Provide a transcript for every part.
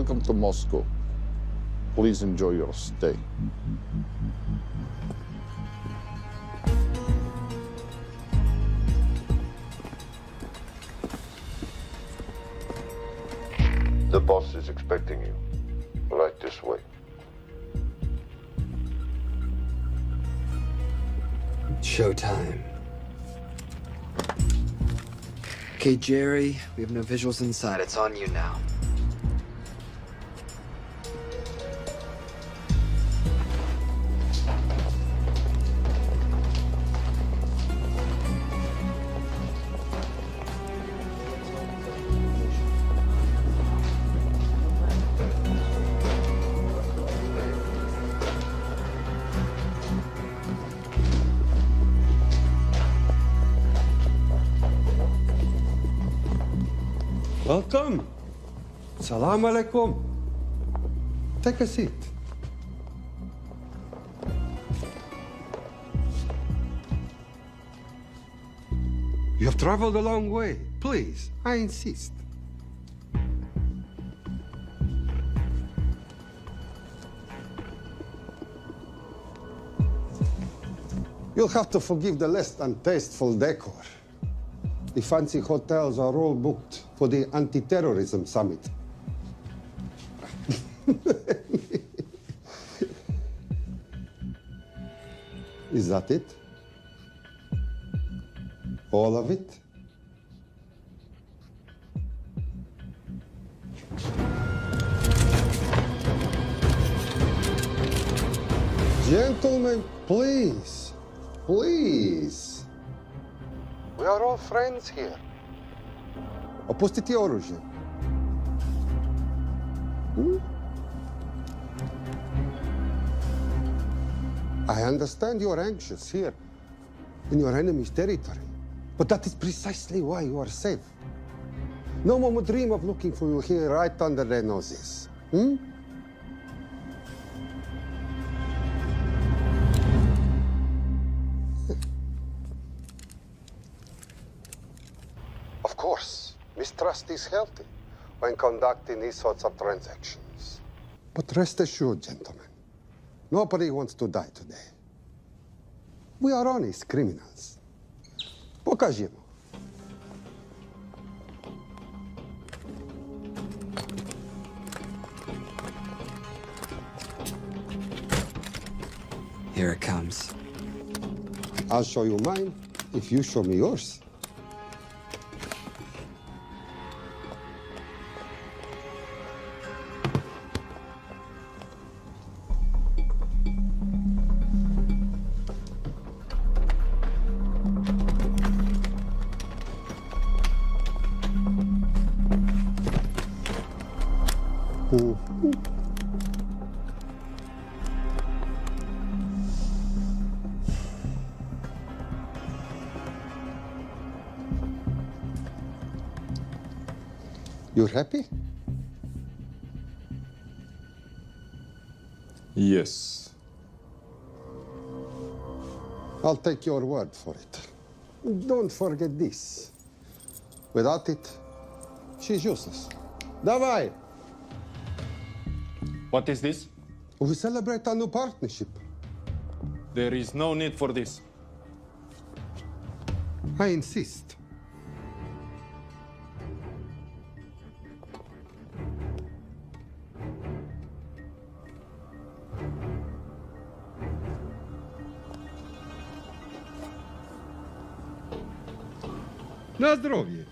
Welcome to Moscow. Please enjoy your stay. The boss is expecting you. Right this way. Showtime. Okay, Jerry, we have no visuals inside. It's on you now. Welcome. Salam alaikum. Take a seat. You have traveled a long way. Please, I insist. You'll have to forgive the less than tasteful decor. The fancy hotels are all booked for the anti-terrorism summit. Is that it? All of it? Gentlemen, please, please. We are all friends here. Опустите оружие. I understand you're anxious here in your enemy's territory, but that is precisely why you are safe. No one would dream of looking for you here right under their noses. Of course, mistrust is healthy when conducting these sorts of transactions. But rest assured, gentlemen, nobody wants to die today. We are honest criminals. Покажемо. Here it comes. I'll show you mine if you show me yours. You're happy? Yes. I'll take your word for it. Don't forget this. Without it, she's useless. Давай! What is this? We celebrate our new partnership. There is no need for this. I insist. На здоровье.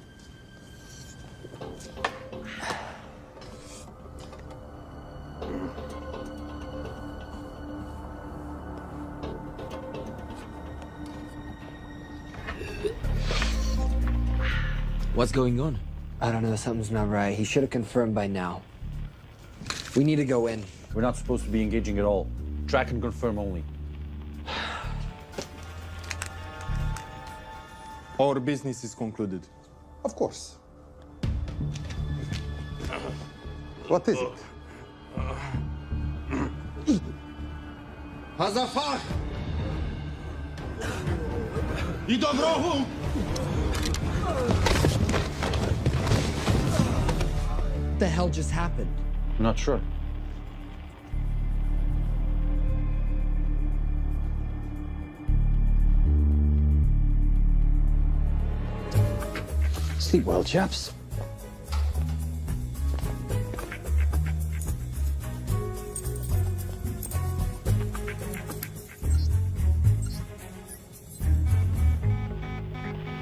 What's going on? I don't know. Something's not right. He should have confirmed by now. We need to go in. We're not supposed to be engaging at all. Track and confirm only. Our business is concluded. Of course. What is it? Hazafar! I dorogu! What the hell just happened? I'm not sure. Sleep well, chaps.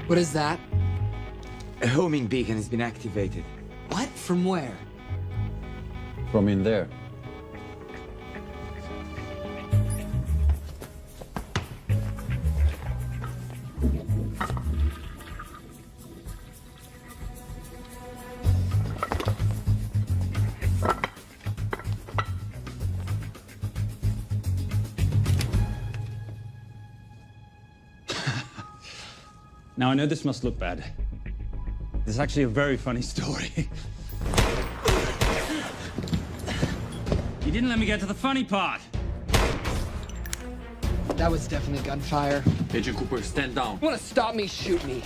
What is that? A homing beacon has been activated. What? From where? From in there. Now, I know this must look bad. This is actually a very funny story. You didn't let me get to the funny part. That was definitely gunfire. Agent Cooper, stand down. You wanna stop me, shoot me.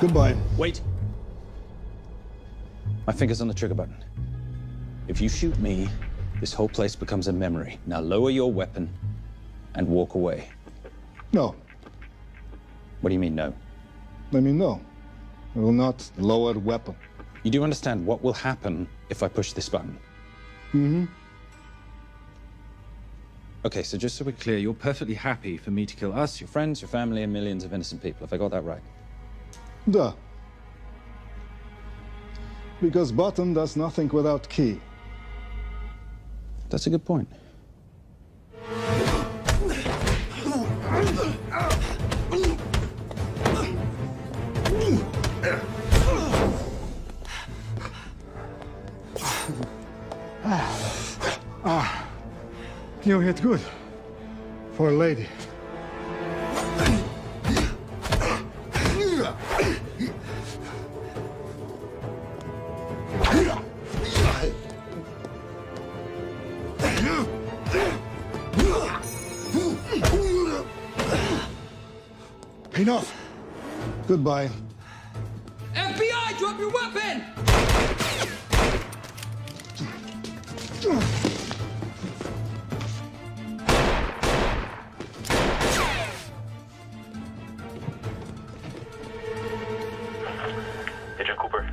Goodbye. Wait. My finger's on the trigger button. If you shoot me, this whole place becomes a memory. Now lower your weapon and walk away. No. What do you mean, no? Let me know. I will not lower weapon. You do understand what will happen if I push this button? Mm-hmm. Okay, so just so we're clear, you're perfectly happy for me to kill us, your friends, your family, and millions of innocent people. Have I got that right? Duh. Because button does nothing without key. That's a good point. You hit good. For a lady. Enough. Goodbye. FBI, drop your weapon! Agent Cooper.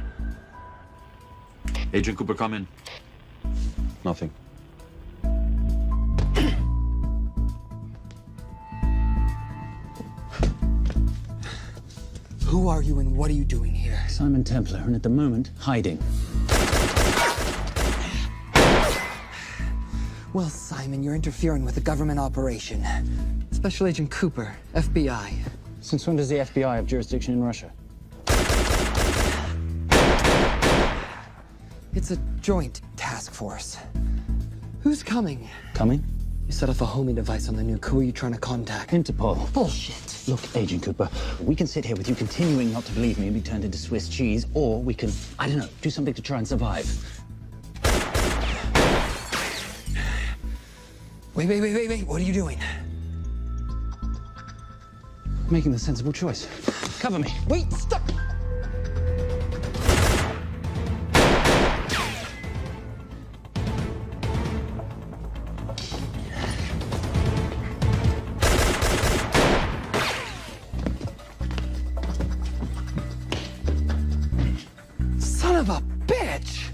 Agent Cooper, come in. Nothing. Who are you and what are you doing here? Simon Templar, and at the moment, hiding. Well, Simon, you're interfering with a government operation. Special Agent Cooper, FBI. Since when does the FBI have jurisdiction in Russia? It's a joint task force. Who's coming? Coming? You set off a homing device on the nuke. Who are you trying to contact? Interpol. Bullshit. Look, Agent Cooper, we can sit here with you continuing not to believe me and be turned into Swiss cheese, or we can, I don't know, do something to try and survive. Wait. What are you doing? Making the sensible choice. Cover me. Wait, stop! Son of a bitch!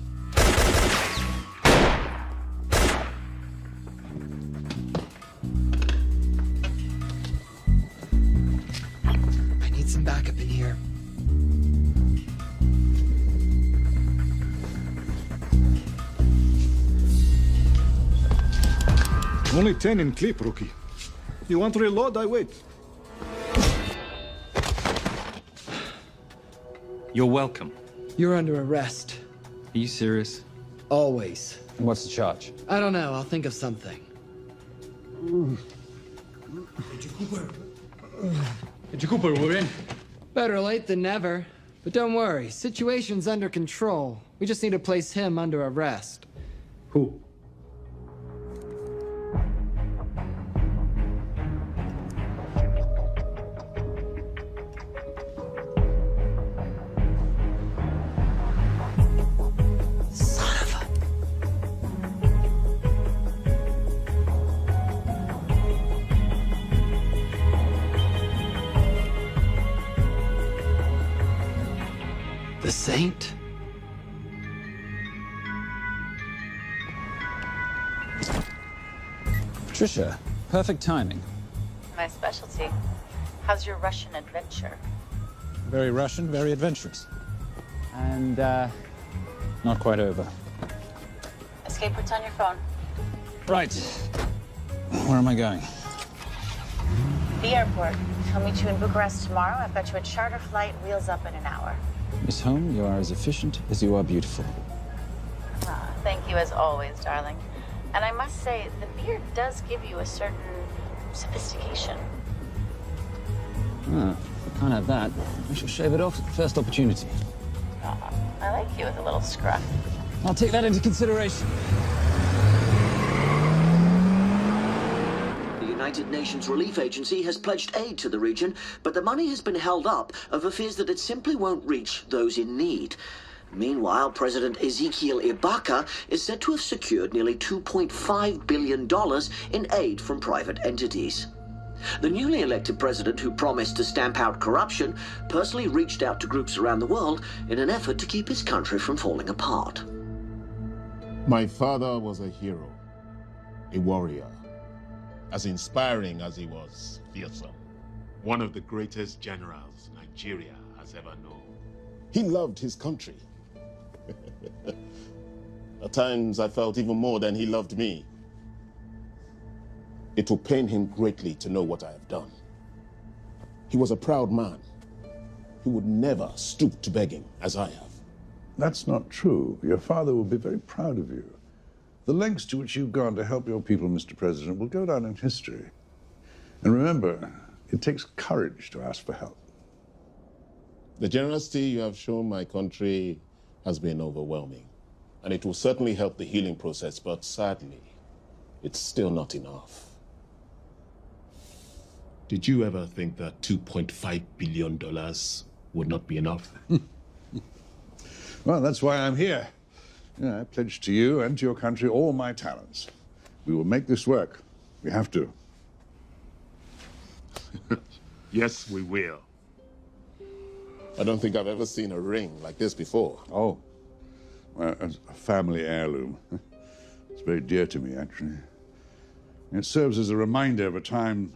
I need some backup in here. Only 10 in clip, rookie. You want to reload? I wait. You're welcome. You're under arrest. Are you serious? Always. What's the charge? I don't know. I'll think of something. Agent Cooper, we're in. Better late than never. But don't worry. Situation's under control. We just need to place him under arrest. Who? Son of a... The Saint? Patricia, perfect timing. My specialty. How's your Russian adventure? Very Russian, very adventurous. And, not quite over. Escape routes on your phone. Right. Where am I going? The airport. I'll meet you in Bucharest tomorrow. I've got you a charter flight, wheels up in an hour. Miss Holm, you are as efficient as you are beautiful. Ah, thank you as always, darling. And I must say, the beard does give you a certain sophistication. Ah, if I can't have that, I shall shave it off at the first opportunity. Ah, I like you with a little scruff. I'll take that into consideration. The United Nations Relief Agency has pledged aid to the region, but the money has been held up over fears that it simply won't reach those in need. Meanwhile, President Ezekiel Ibaka is said to have secured nearly $2.5 billion in aid from private entities. The newly elected president, who promised to stamp out corruption, personally reached out to groups around the world in an effort to keep his country from falling apart. My father was a hero, a warrior, as inspiring as he was fearsome. One of the greatest generals Nigeria has ever known. He loved his country. At times, I felt even more than he loved me. It will pain him greatly to know what I have done. He was a proud man. He would never stoop to begging, as I have. That's not true. Your father will be very proud of you. The lengths to which you've gone to help your people, Mr. President, will go down in history. And remember, it takes courage to ask for help. The generosity you have shown my country has been overwhelming. And it will certainly help the healing process, but sadly, it's still not enough. Did you ever think that $2.5 billion would not be enough? Well, that's why I'm here. I pledge to you and to your country all my talents. We will make this work. We have to. Yes, we will. I don't think I've ever seen a ring like this before. Oh, well, it's a family heirloom. It's very dear to me, actually. It serves as a reminder of a time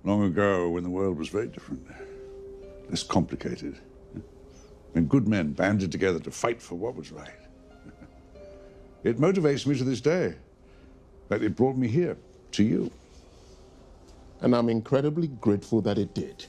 long ago when the world was very different, less complicated, when good men banded together to fight for what was right. It motivates me to this day, that it brought me here, to you. And I'm incredibly grateful that it did.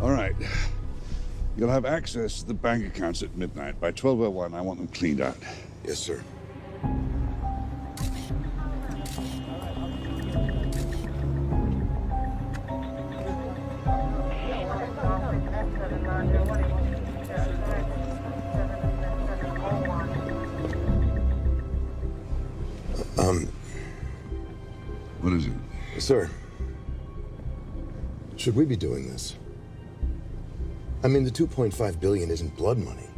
All right. You'll have access to the bank accounts at midnight. By 12:01, I want them cleaned out. Yes, sir. What is it? Sir, should we be doing this? I mean, the $2.5 billion isn't blood money.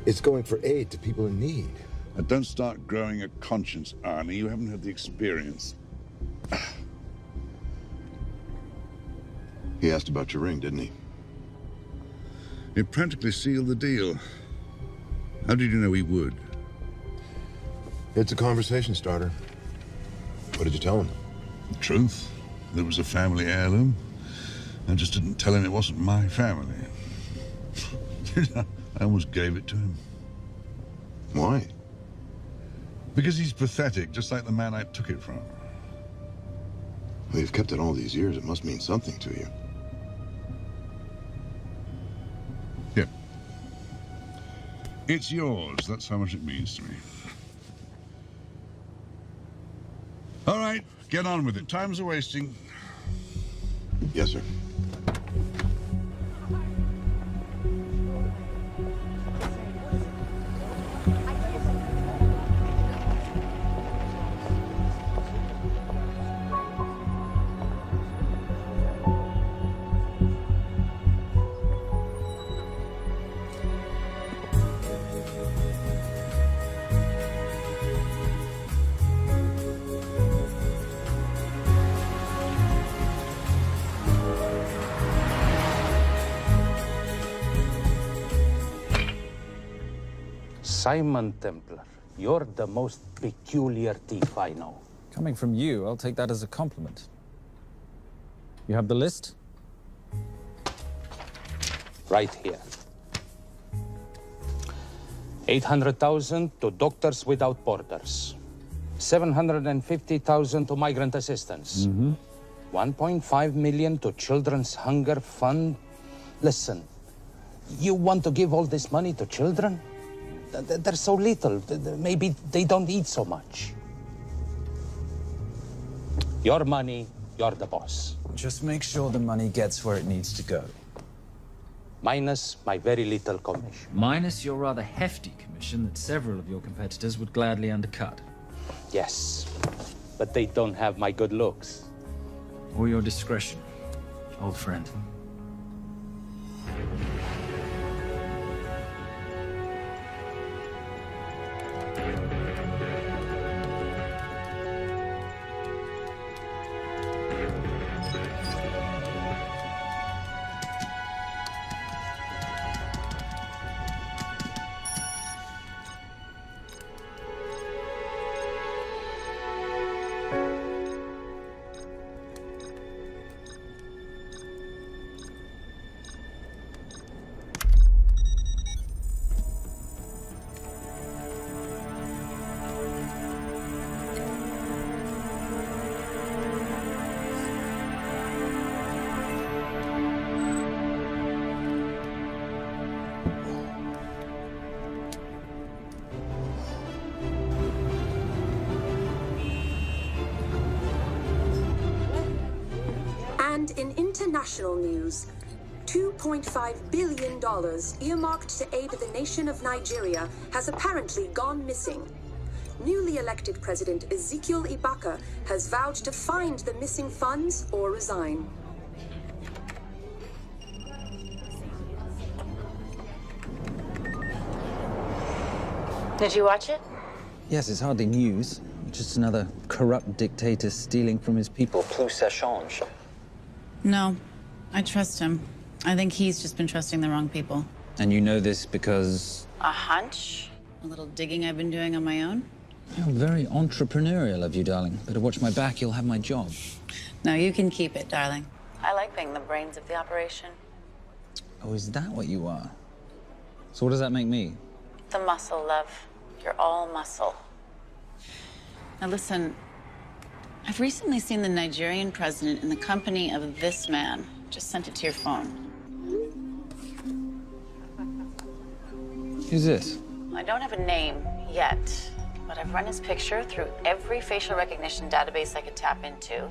It's going for aid to people in need. Don't start growing a conscience, Arnie. You haven't had the experience. He asked about your ring, didn't he? It practically sealed the deal. How did you know he would? It's a conversation starter. What did you tell him? The truth. There was a family heirloom. I just didn't tell him it wasn't my family. I almost gave it to him. Why? Because he's pathetic, just like the man I took it from. Well, you've kept it all these years. It must mean something to you. Yeah. It's yours. That's how much it means to me. All right, get on with it. Time's a wasting. Yes, sir. Simon Templar, you're the most peculiar thief I know. Coming from you, I'll take that as a compliment. You have the list? Right here. 800,000 to Doctors Without Borders. 750,000 to migrant assistance. 1.5 million to Children's Hunger Fund. Listen, you want to give all this money to children? They're so little. Maybe they don't eat so much. Your money, you're the boss. Just make sure the money gets where it needs to go. Minus my very little commission. Minus your rather hefty commission that several of your competitors would gladly undercut. Yes, but they don't have my good looks. Or your discretion, old friend. And in international news, $2.5 billion earmarked to aid the nation of Nigeria has apparently gone missing. Newly elected President Ezekiel Ibaka has vowed to find the missing funds or resign. Did you watch it? Yes, it's hardly news. Just another corrupt dictator stealing from his people. Plus ça change. No, I trust him. I think he's just been trusting the wrong people. And you know this because... A hunch? A little digging I've been doing on my own? You're very entrepreneurial of you, darling. Better watch my back, you'll have my job. No, you can keep it, darling. I like being the brains of the operation. Oh, is that what you are? So what does that make me? The muscle, love. You're all muscle. Now listen, I've recently seen the Nigerian president in the company of this man. Just sent it to your phone. Who's this? I don't have a name yet, but I've run his picture through every facial recognition database I could tap into.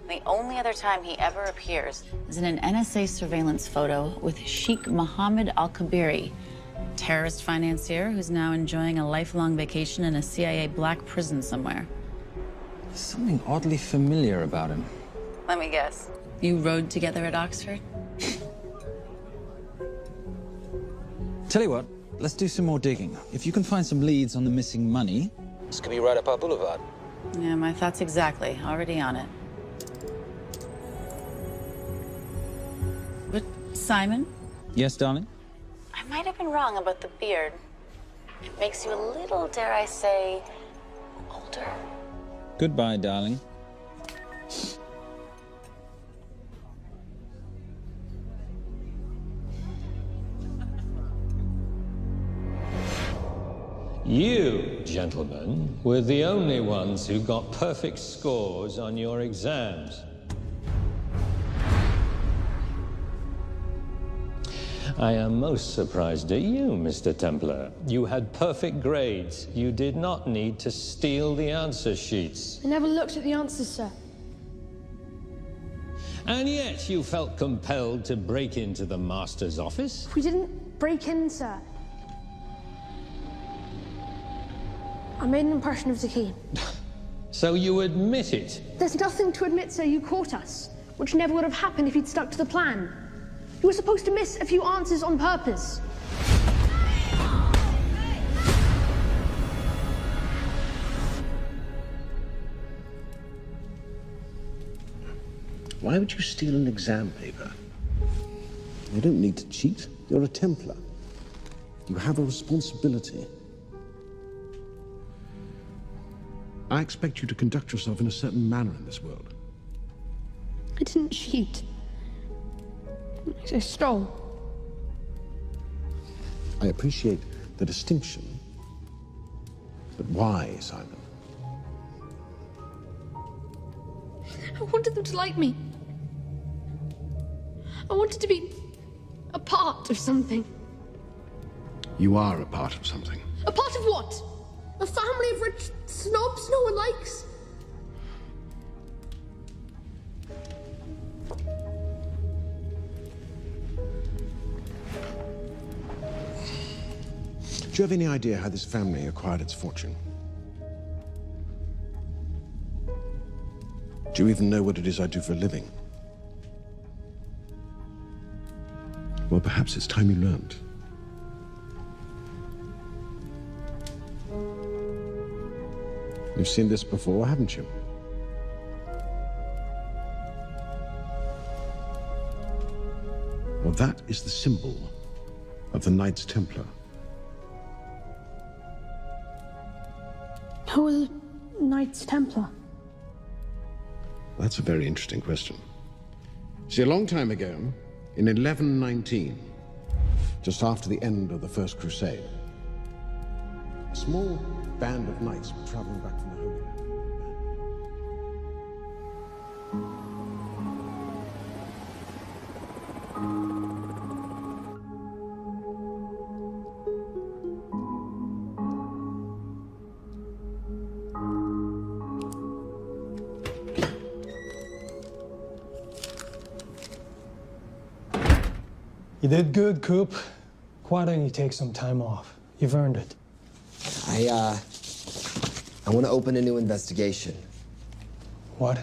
The only other time he ever appears Is in an NSA surveillance photo with Sheikh Mohammed Al-Kabiri, terrorist financier who's now enjoying a lifelong vacation in a CIA black prison somewhere. There's something oddly familiar about him. Let me guess. You rode together at Oxford? Tell you what, let's do some more digging. If you can find some leads on the missing money, this could be right up our boulevard. Yeah, my thoughts exactly. Already on it. Simon, Yes, darling? I might have been wrong about the beard. It makes you a little, dare I say, older. Goodbye, darling. You, gentlemen, were the only ones who got perfect scores on your exams. I am most surprised at you, Mr. Templar. You had perfect grades. You did not need to steal the answer sheets. I never looked at the answers, sir. And yet you felt compelled to break into the master's office? We didn't break in, sir. I made an impression of the key. So you admit it? There's nothing to admit, sir. You caught us, which never would have happened if you'd stuck to the plan. You were supposed to miss a few answers on purpose. Why would you steal an exam paper? You don't need to cheat. You're a Templar. You have a responsibility. I expect you to conduct yourself in a certain manner in this world. I didn't cheat. I stole. I appreciate the distinction. But why, Simon? I wanted them to like me. I wanted to be a part of something. You are a part of something. A part of what? A family of rich snobs no one likes? Do you have any idea how this family acquired its fortune? Do you even know what it is I do for a living? Well, perhaps it's time you learned. You've seen this before, haven't you? Well, that is the symbol of the Knights Templar. Who are the Knights Templar? That's a very interesting question. See, a long time ago, in 1119, just after the end of the First Crusade, a small band of knights were traveling back from the Holy Land. You did good, Coop. Why don't you take some time off? You've earned it. I want to open a new investigation. What?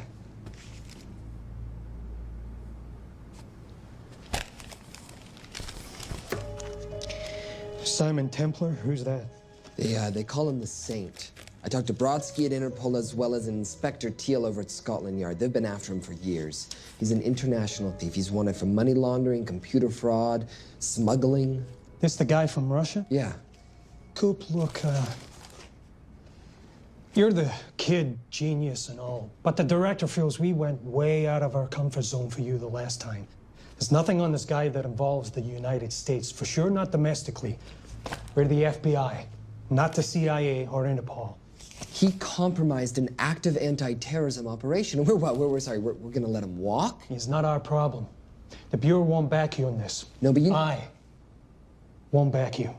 Simon Templar? Who's that? They call him the Saint. I talked to Brodsky at Interpol as well as Inspector Teal over at Scotland Yard. They've been after him for years. He's an international thief. He's wanted for money laundering, computer fraud, smuggling. This the guy from Russia? Yeah. Coop, look, you're the kid genius and all, but the director feels we went way out of our comfort zone for you the last time. There's nothing on this guy that involves the United States, for sure not domestically. We're the FBI, not the CIA or Interpol. He compromised an active anti-terrorism operation. We're gonna let him walk? He's not our problem. The Bureau won't back you on this. No, but I won't back you.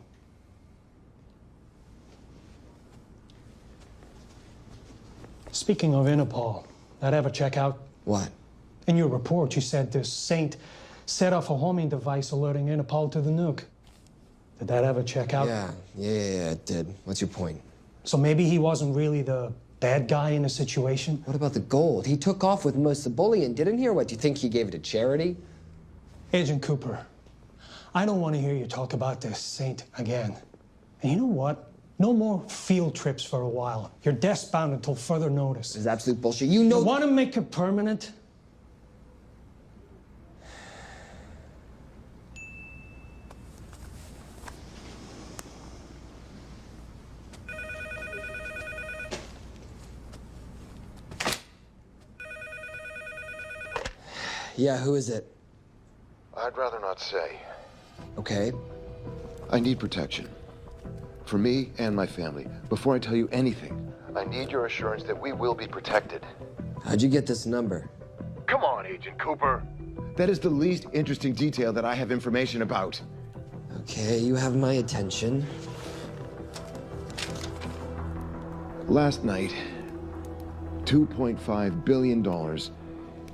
Speaking of Interpol, that ever check out? What? In your report, you said this Saint set off a homing device alerting Interpol to the nuke. Did that ever check out? Yeah, it did. What's your point? So maybe he wasn't really the bad guy in the situation? What about the gold? He took off with most of the bullion, didn't he? Or what, do you think he gave it to charity? Agent Cooper, I don't want to hear you talk about this Saint again. And you know what? No more field trips for a while. You're desk-bound until further notice. This is absolute bullshit. You know— You want to make it permanent? Yeah, who is it? I'd rather not say. Okay. I need protection. For me and my family. Before I tell you anything, I need your assurance that we will be protected. How'd you get this number? Come on, Agent Cooper. That is the least interesting detail that I have information about. Okay, you have my attention. Last night, $2.5 billion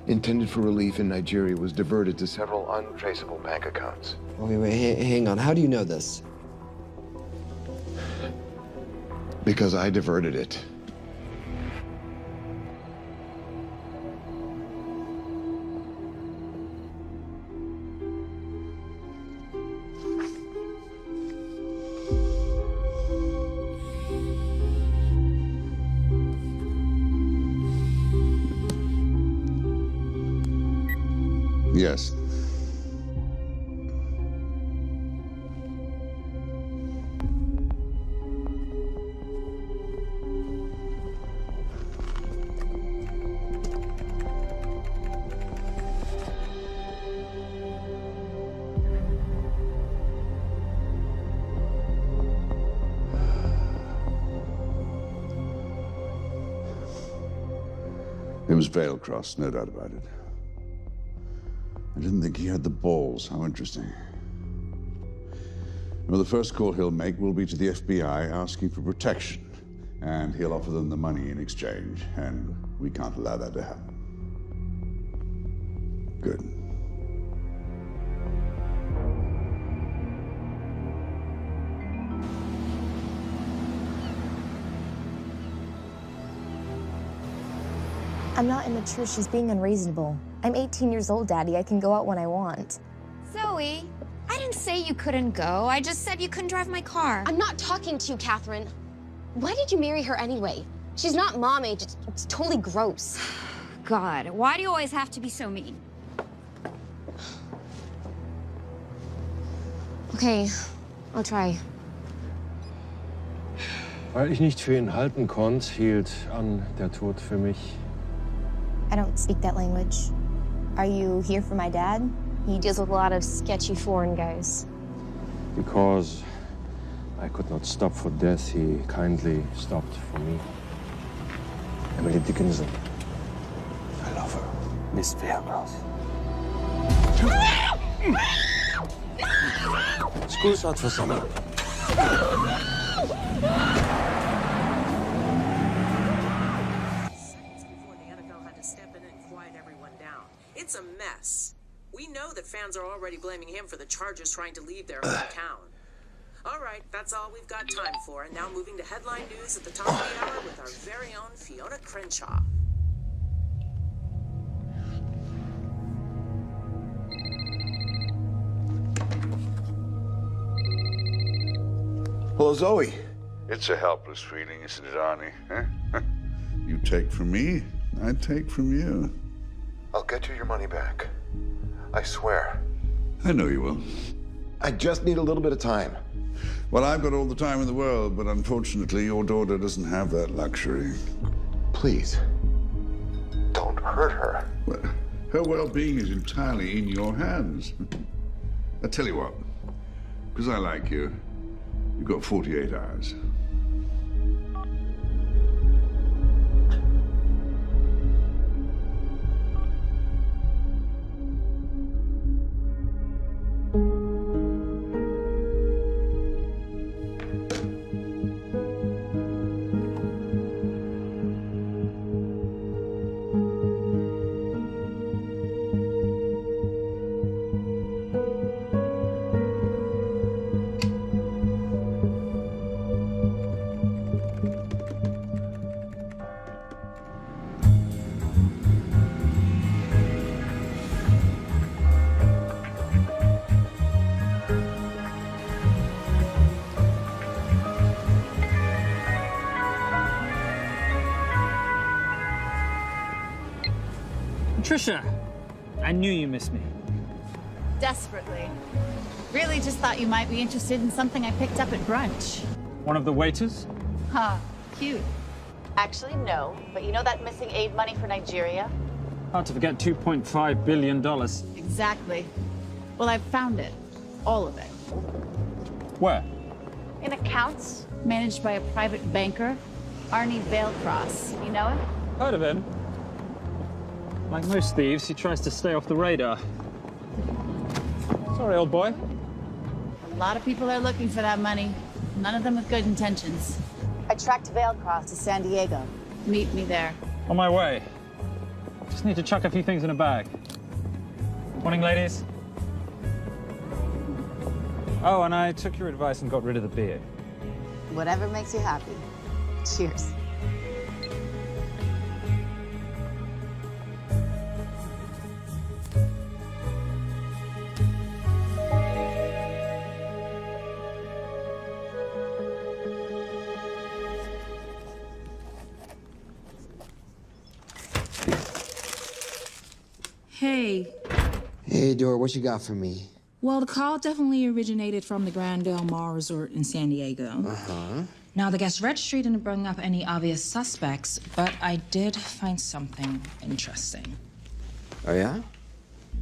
intended for relief in Nigeria was diverted to several untraceable bank accounts. Wait, hang on. How do you know this? Because I diverted it. Yes. It was Veilcross, no doubt about it. I didn't think he had the balls. How interesting. Well, the first call he'll make will be to the FBI asking for protection. And he'll offer them the money in exchange. And we can't allow that to happen. Good. I'm not immature. She's being unreasonable. I'm 18 years old, Daddy. I can go out when I want. Zoe, I didn't say you couldn't go. I just said you couldn't drive my car. I'm not talking to you, Catherine. Why did you marry her anyway? She's not mom age. It's totally gross. God, why do you always have to be so mean? Okay, I'll try. Weil ich nicht für ihn halten konnte, hielt an der Tod für mich. I don't speak that language. Are you here for my dad? He deals with a lot of sketchy foreign guys. Because I could not stop for death, he kindly stopped for me. Emily Dickinson. I love her. Miss Veilcross. School's out for summer. It's a mess. We know that fans are already blaming him for the Chargers trying to leave their hometown. All right, that's all we've got time for. And now moving to headline news at the top of the hour with our very own Fiona Crenshaw. Hello, Zoe. It's a helpless feeling, isn't it, Arnie? Huh? You take from me, I take from you. I'll get you your money back. I swear. I know you will. I just need a little bit of time. Well, I've got all the time in the world, but unfortunately, your daughter doesn't have that luxury. Please, don't hurt her. Well, her well-being is entirely in your hands. I tell you what, because I like you, you've got 48 hours. Trisha, I knew you missed me. Desperately. Really just thought you might be interested in something I picked up at brunch. One of the waiters? Huh, cute. Actually, no. But you know that missing aid money for Nigeria? Hard to forget $2.5 billion. Exactly. Well, I've found it. All of it. Where? In accounts managed by a private banker, Arnie Vailcross. You know him? Heard of him. Like most thieves, he tries to stay off the radar. Sorry, old boy. A lot of people are looking for that money. None of them with good intentions. I tracked Vailcross to San Diego. Meet me there. On my way. Just need to chuck a few things in a bag. Morning, ladies. Oh, and I took your advice and got rid of the beer. Whatever makes you happy. Cheers. Hey. Hey, Dora, what you got for me? Well, the call definitely originated from the Grand Del Mar Resort in San Diego. Uh-huh. Now, the guest registry didn't bring up any obvious suspects, but I did find something interesting. Oh, yeah?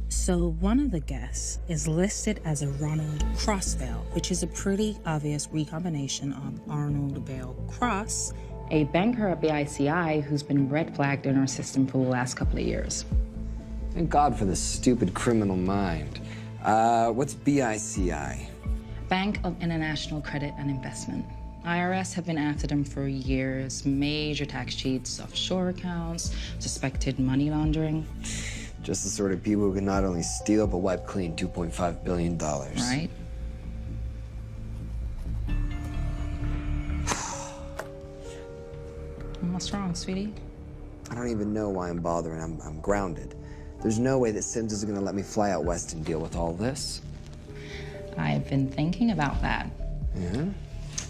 So one of the guests is listed as a Ronald Crossvale, which is a pretty obvious recombination of Arnold Vale Cross, a banker at BICI who's been red flagged in our system for the last couple of years. Thank God for the stupid criminal mind. What's BICI? Bank of International Credit and Investment. IRS have been after them for years. Major tax cheats, offshore accounts, suspected money laundering. Just the sort of people who can not only steal, but wipe clean $2.5 billion. Right? What's wrong, sweetie? I don't even know why I'm bothering. I'm grounded. There's no way that Sims is gonna let me fly out west and deal with all this. I've been thinking about that. Yeah?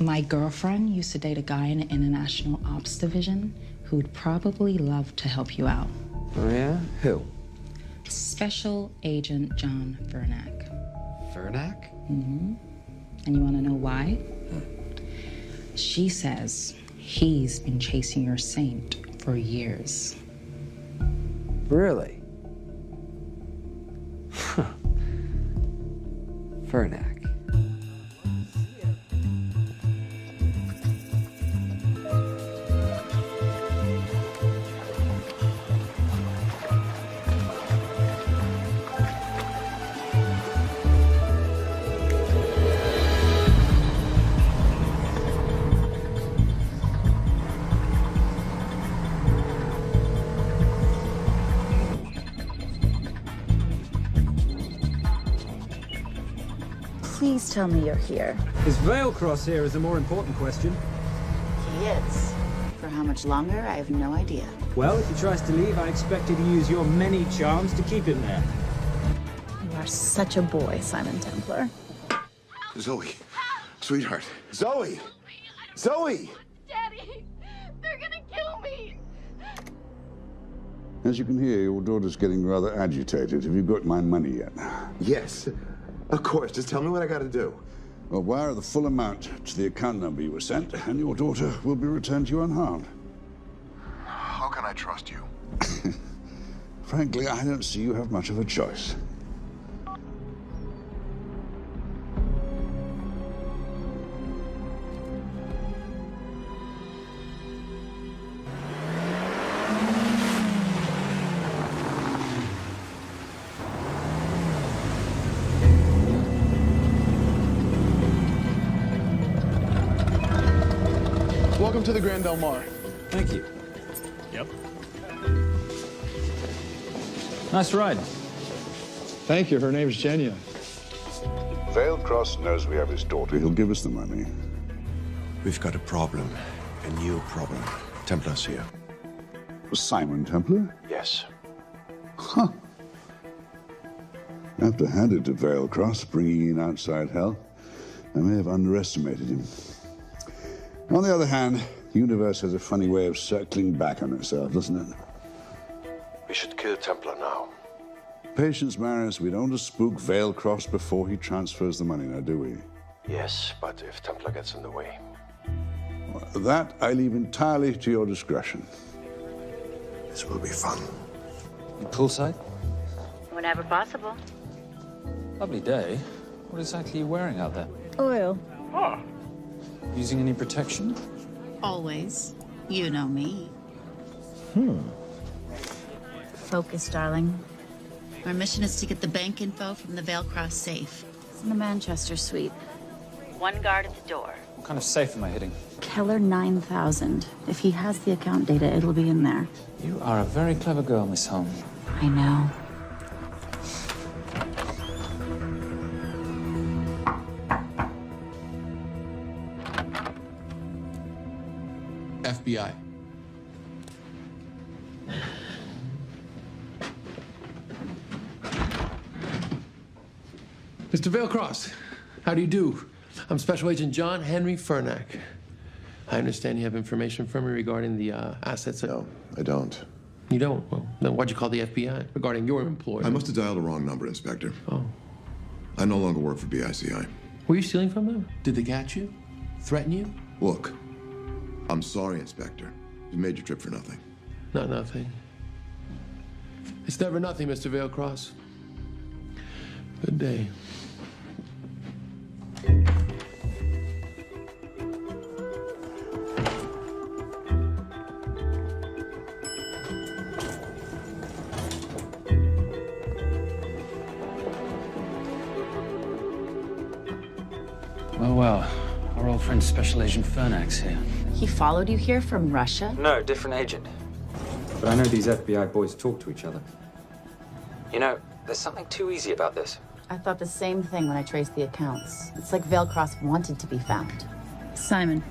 My girlfriend used to date a guy in the International Ops Division who'd probably love to help you out. Oh, yeah? Who? Special Agent John Vernack. Vernack? Mm-hmm. And you want to know why? She says he's been chasing your saint for years. Really? Huh. Vernack. Please tell me you're here. Is Vailcross here is a more important question. He is. For how much longer, I have no idea. Well, if he tries to leave, I expect you to use your many charms to keep him there. You are such a boy, Simon Templar. Zoe. Sweetheart. Zoe! Zoe! Daddy, they're gonna kill me. As you can hear, your daughter's getting rather agitated. Have you got my money yet? Yes. Of course. Just tell me what I gotta do. Well, wire the full amount to the account number you were sent, and your daughter will be returned to you unharmed. How can I trust you? Frankly, I don't see you have much of a choice. Welcome to the Grand Del Mar. Thank you. Yep. Nice ride. Thank you. Her name's Genya. Vailcross knows we have his daughter. He'll give us the money. We've got a problem. A new problem. Templar's here. Simon Templar? Yes. Huh. I have to hand it to Vailcross, bringing in outside help. I may have underestimated him. On the other hand, the universe has a funny way of circling back on itself, doesn't it? We should kill Templar now. Patience, Maris. We don't want to spook Vailcross before he transfers the money, now, do we? Yes, but if Templar gets in the way. That I leave entirely to your discretion. This will be fun. Poolside? Whenever possible. Lovely day. What exactly are you wearing out there? Oil. Using any protection? Always. You know me. Hmm. Focus, darling. Our mission is to get the bank info from the Vale Cross safe. It's in the Manchester suite. One guard at the door. What kind of safe am I hitting? Keller 9000. If he has the account data, it'll be in there. You are a very clever girl, Miss Holm. I know. FBI. Mr. Vailcross, how do you do? I'm Special Agent John Henry Furnack. I understand you have information from me regarding the assets. No, I don't. You don't? Well, then why'd you call the FBI regarding your employer? I must have dialed the wrong number, Inspector. Oh. I no longer work for BICI. Were you stealing from them? Did they catch you? Threaten you? Look, I'm sorry, Inspector. You made your trip for nothing. Not nothing. It's never nothing, Mr. Vailcross. Good day. Well, our old friend Special Agent Furnack's here. He followed you here from Russia? No, different agent. But I know these FBI boys talk to each other. You know, there's something too easy about this. I thought the same thing when I traced the accounts. It's like Vailcross wanted to be found. Simon,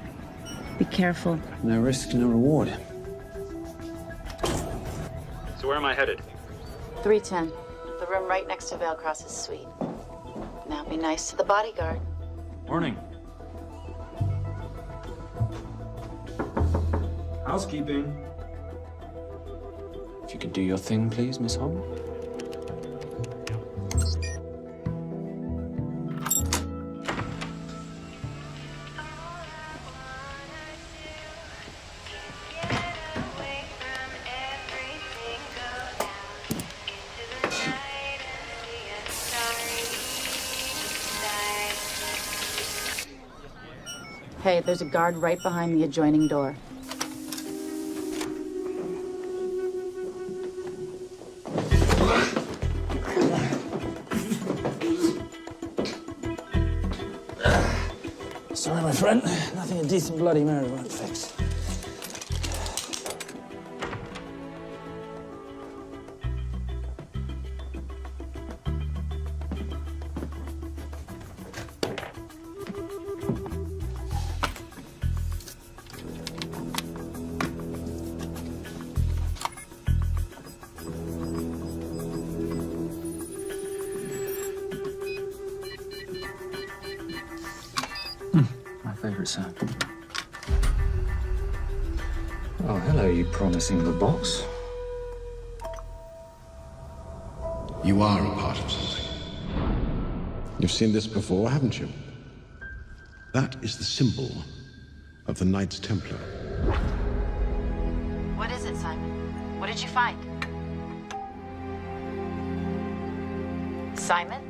be careful. No risk, no reward. So where am I headed? 310. The room right next to Vailcross's suite. Now be nice to the bodyguard. Morning. Housekeeping. If you could do your thing, please, Miss Holm. Hey, there's a guard right behind the adjoining door. Sorry, my friend. Nothing a decent Bloody Mary won't fix. My favorite sound. Oh, hello, you promising little box. You are a part of something. You've seen this before, haven't you? That is the symbol of the Knights Templar. What is it, Simon? What did you find? Simon?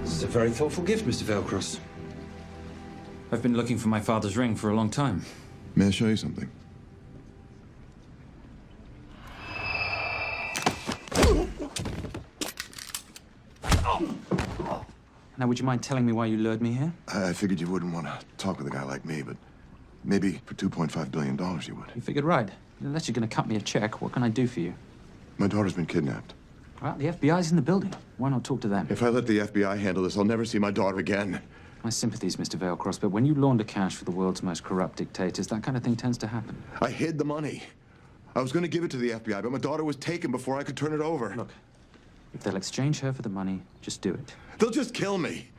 This is a very thoughtful gift, Mr. Vailcross. I've been looking for my father's ring for a long time. May I show you something? Now, would you mind telling me why you lured me here? I figured you wouldn't want to talk with a guy like me, but maybe for $2.5 billion you would. You figured right. Unless you're going to cut me a check, what can I do for you? My daughter's been kidnapped. Well, the FBI's in the building. Why not talk to them? If I let the FBI handle this, I'll never see my daughter again. My sympathies, Mr. Vailcross, but when you launder cash for the world's most corrupt dictators, that kind of thing tends to happen. I hid the money. I was going to give it to the FBI, but my daughter was taken before I could turn it over. Look, if they'll exchange her for the money, just do it. They'll just kill me.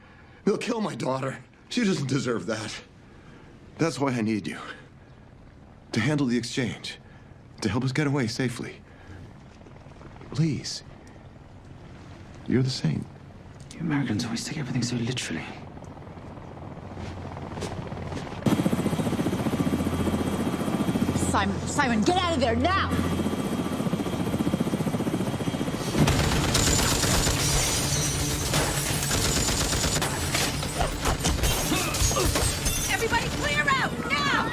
They'll kill my daughter. She doesn't deserve that. That's why I need you. To handle the exchange. To help us get away safely. Please. You're the saint. You Americans always take everything so literally. Simon, get out of there now! Everybody clear out, now!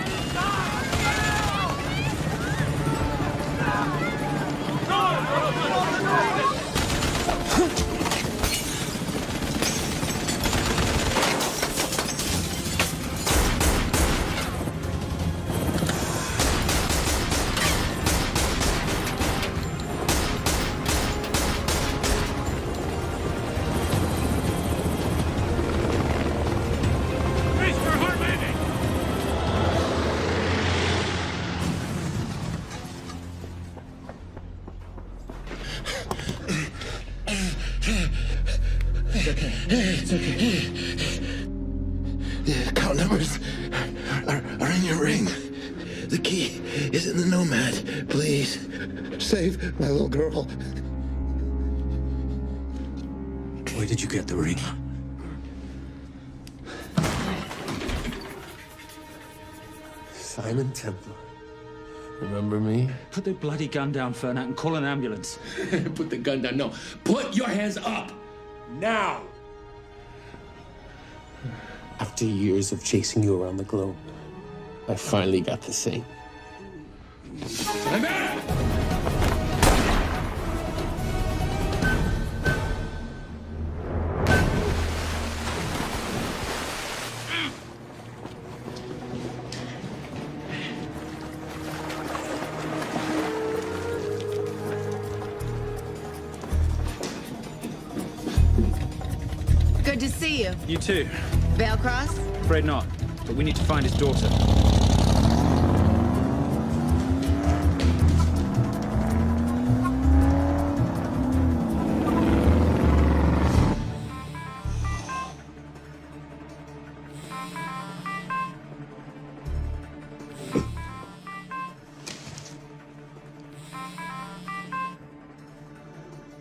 It's okay. The account numbers are in your ring. The key is in the Nomad. Please, save my little girl. Where did you get the ring? Simon Templar. Remember me? Put the bloody gun down, Fernak, and call an ambulance. Put the gun down. No. Put your hands up! Now! After years of chasing you around the globe, I finally got the same. Good to see you. You too. Vale Cross? Afraid not, but we need to find his daughter.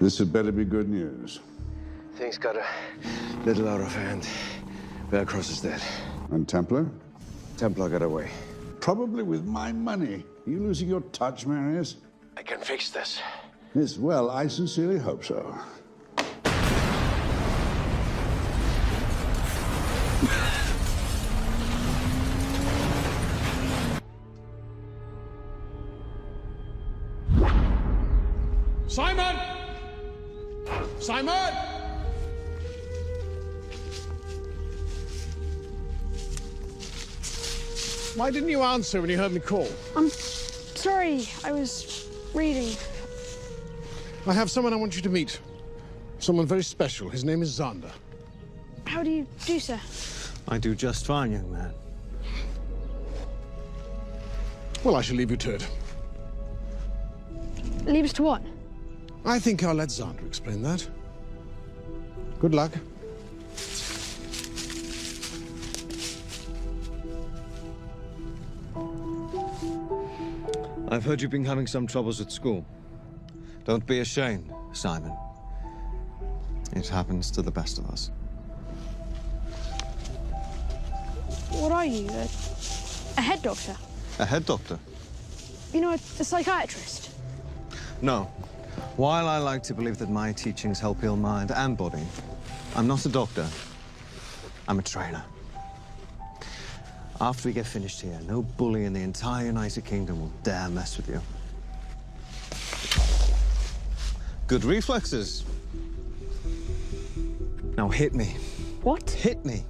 This had better be good news. Things got a little out of hand. Bearcross is dead. And Templar? Templar got away. Probably with my money. You losing your touch, Marius? I can fix this. Yes, well, I sincerely hope so. Simon! Simon! Why didn't you answer when you heard me call? I'm sorry, I was reading. I have someone I want you to meet. Someone very special. His name is Zander. How do you do, sir? I do just fine, young man. Well, I shall leave you to it. Leave us to what? I think I'll let Zander explain that. Good luck. I've heard you've been having some troubles at school. Don't be ashamed, Simon. It happens to the best of us. What are you? A head doctor? A head doctor? You know, a psychiatrist? No. While I like to believe that my teachings help heal mind and body, I'm not a doctor. I'm a trainer. After we get finished here, no bully in the entire United Kingdom will dare mess with you. Good reflexes. Now hit me. What? Hit me.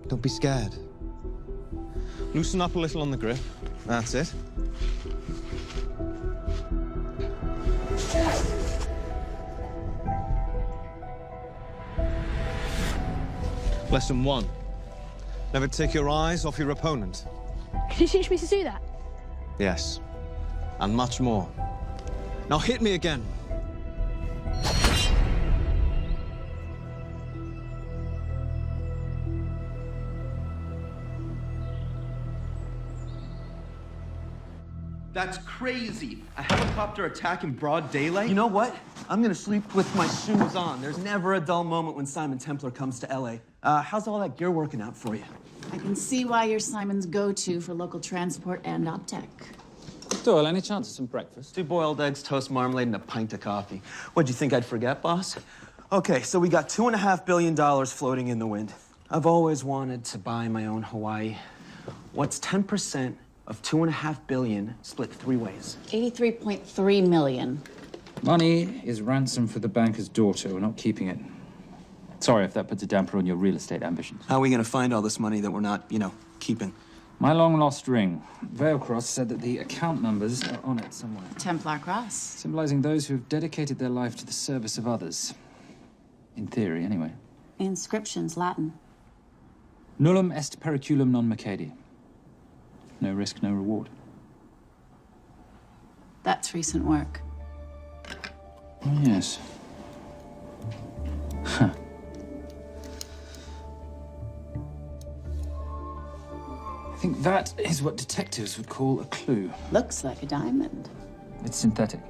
Don't be scared. Loosen up a little on the grip. That's it. Lesson 1. Never take your eyes off your opponent. Can you teach me to do that? Yes. And much more. Now hit me again. That's crazy. A helicopter attack in broad daylight? You know what? I'm gonna sleep with my shoes on. There's never a dull moment when Simon Templar comes to LA. How's all that gear working out for you? I can see why you're Simon's go-to for local transport and OpTech. Doyle, any chance of some breakfast? 2 boiled eggs, toast, marmalade, and a pint of coffee. What'd you think I'd forget, boss? Okay, so we got $2.5 billion floating in the wind. I've always wanted to buy my own Hawaii. What's 10% of $2.5 billion split 3 ways? 83.3 million. Money is ransom for the banker's daughter. We're not keeping it. Sorry if that puts a damper on your real estate ambitions. How are we gonna find all this money that we're not, keeping? My long-lost ring. Veilcross said that the account numbers are on it somewhere. Templar Cross. Symbolizing those who have dedicated their life to the service of others. In theory, anyway. Inscription's Latin. Nullum est periculum non mercedi. No risk, no reward. That's recent work. Oh, yes. Huh. I think that is what detectives would call a clue. Looks like a diamond. It's synthetic.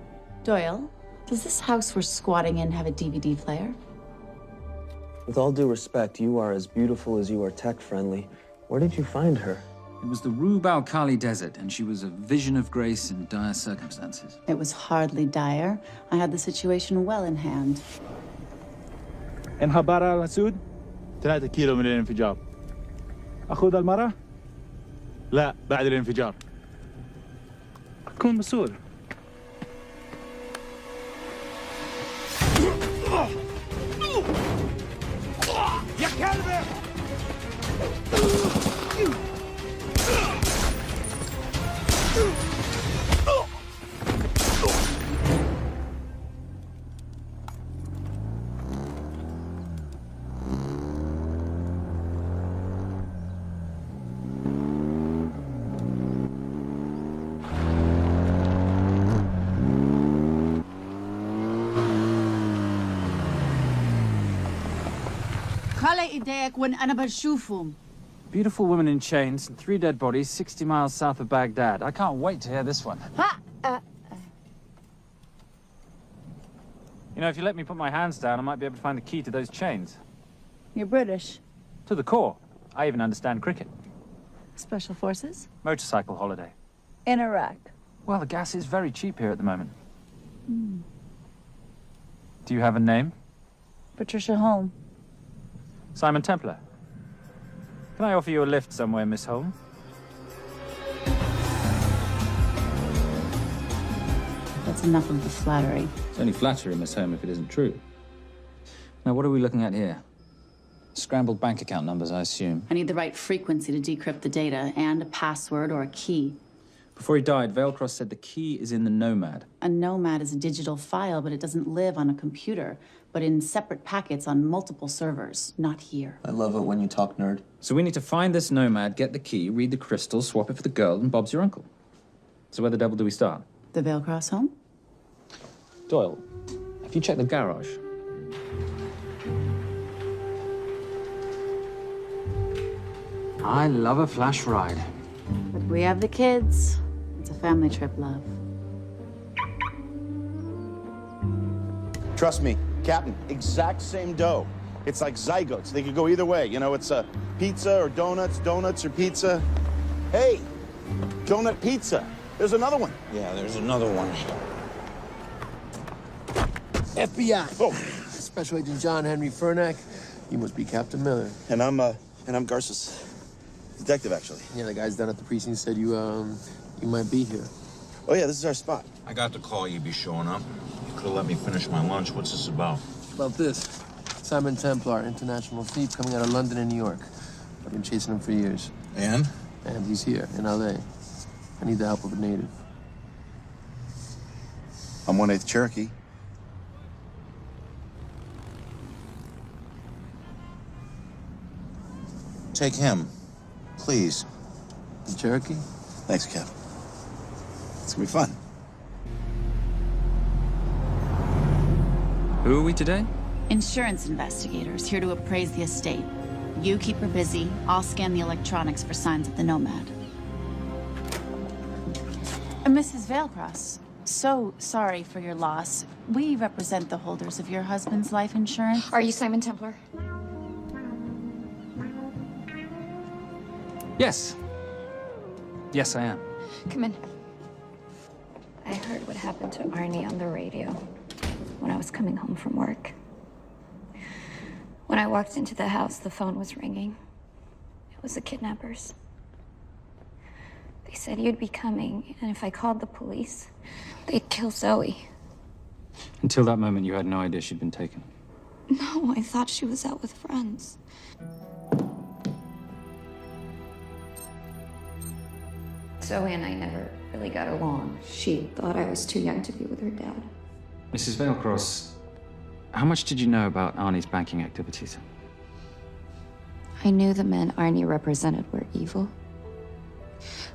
Doyle, does this house we're squatting in have a DVD player? With all due respect, you are as beautiful as you are tech-friendly. Where did you find her? It was the Rub al-Khali Desert, and she was a vision of grace in dire circumstances. It was hardly dire. I had the situation well in hand. انخبار على السود 3 كيلو من الانفجار. أخذ المرة؟ لا بعد الانفجار. أكون مسؤول. يا كلب! Beautiful woman in chains and 3 dead bodies 60 miles south of Baghdad. I can't wait to hear this one. You know, if you let me put my hands down, I might be able to find the key to those chains. You're British. To the core. I even understand cricket. Special Forces? Motorcycle holiday. In Iraq. Well, the gas is very cheap here at the moment. Do you have a name? Patricia Holm. Simon Templar. Can I offer you a lift somewhere, Miss Holm? That's enough of the flattery. It's only flattery, Miss Holm, if it isn't true. Now, what are we looking at here? Scrambled bank account numbers, I assume. I need the right frequency to decrypt the data and a password or a key. Before he died, Veilcross said the key is in the Nomad. A Nomad is a digital file, but it doesn't live on a computer, but in separate packets on multiple servers, not here. I love it when you talk nerd. So we need to find this Nomad, get the key, read the crystal, swap it for the girl, and Bob's your uncle. So where the devil do we start? The Veilcross home? Doyle, have you checked the garage? I love a flash ride. But we have the kids. It's a family trip, love. Trust me, Captain, exact same dough. It's like zygotes. They could go either way. You know, it's a pizza or donuts, donuts or pizza. Hey, donut pizza. There's another one. Yeah, there's another one. FBI. Oh. Special Agent John Henry Furnack. You must be Captain Miller. And I'm Garces. Detective, actually. Yeah, the guys down at the precinct said you might be here. Oh, yeah, this is our spot. I got the call you'd be showing up. You could have let me finish my lunch. What's this about? About this. Simon Templar, international thief coming out of London and New York. I've been chasing him for years. And? And he's here, in L.A. I need the help of a native. I'm 1/8 Cherokee. Take him, please. The Cherokee? Thanks, Cap. It's gonna be fun. Who are we today? Insurance investigators here to appraise the estate. You keep her busy. I'll scan the electronics for signs of the Nomad. Mrs. Veilcross, so sorry for your loss. We represent the holders of your husband's life insurance. Are you Simon Templar? Yes. Yes, I am. Come in. I heard what happened to Arnie on the radio when I was coming home from work. When I walked into the house, the phone was ringing. It was the kidnappers. They said you'd be coming, and if I called the police, they'd kill Zoe. Until that moment, you had no idea she'd been taken. No, I thought she was out with friends. Zoe and I never really got along. She thought I was too young to be with her dad. Mrs. Veilcross, how much did you know about Arnie's banking activities? I knew the men Arnie represented were evil.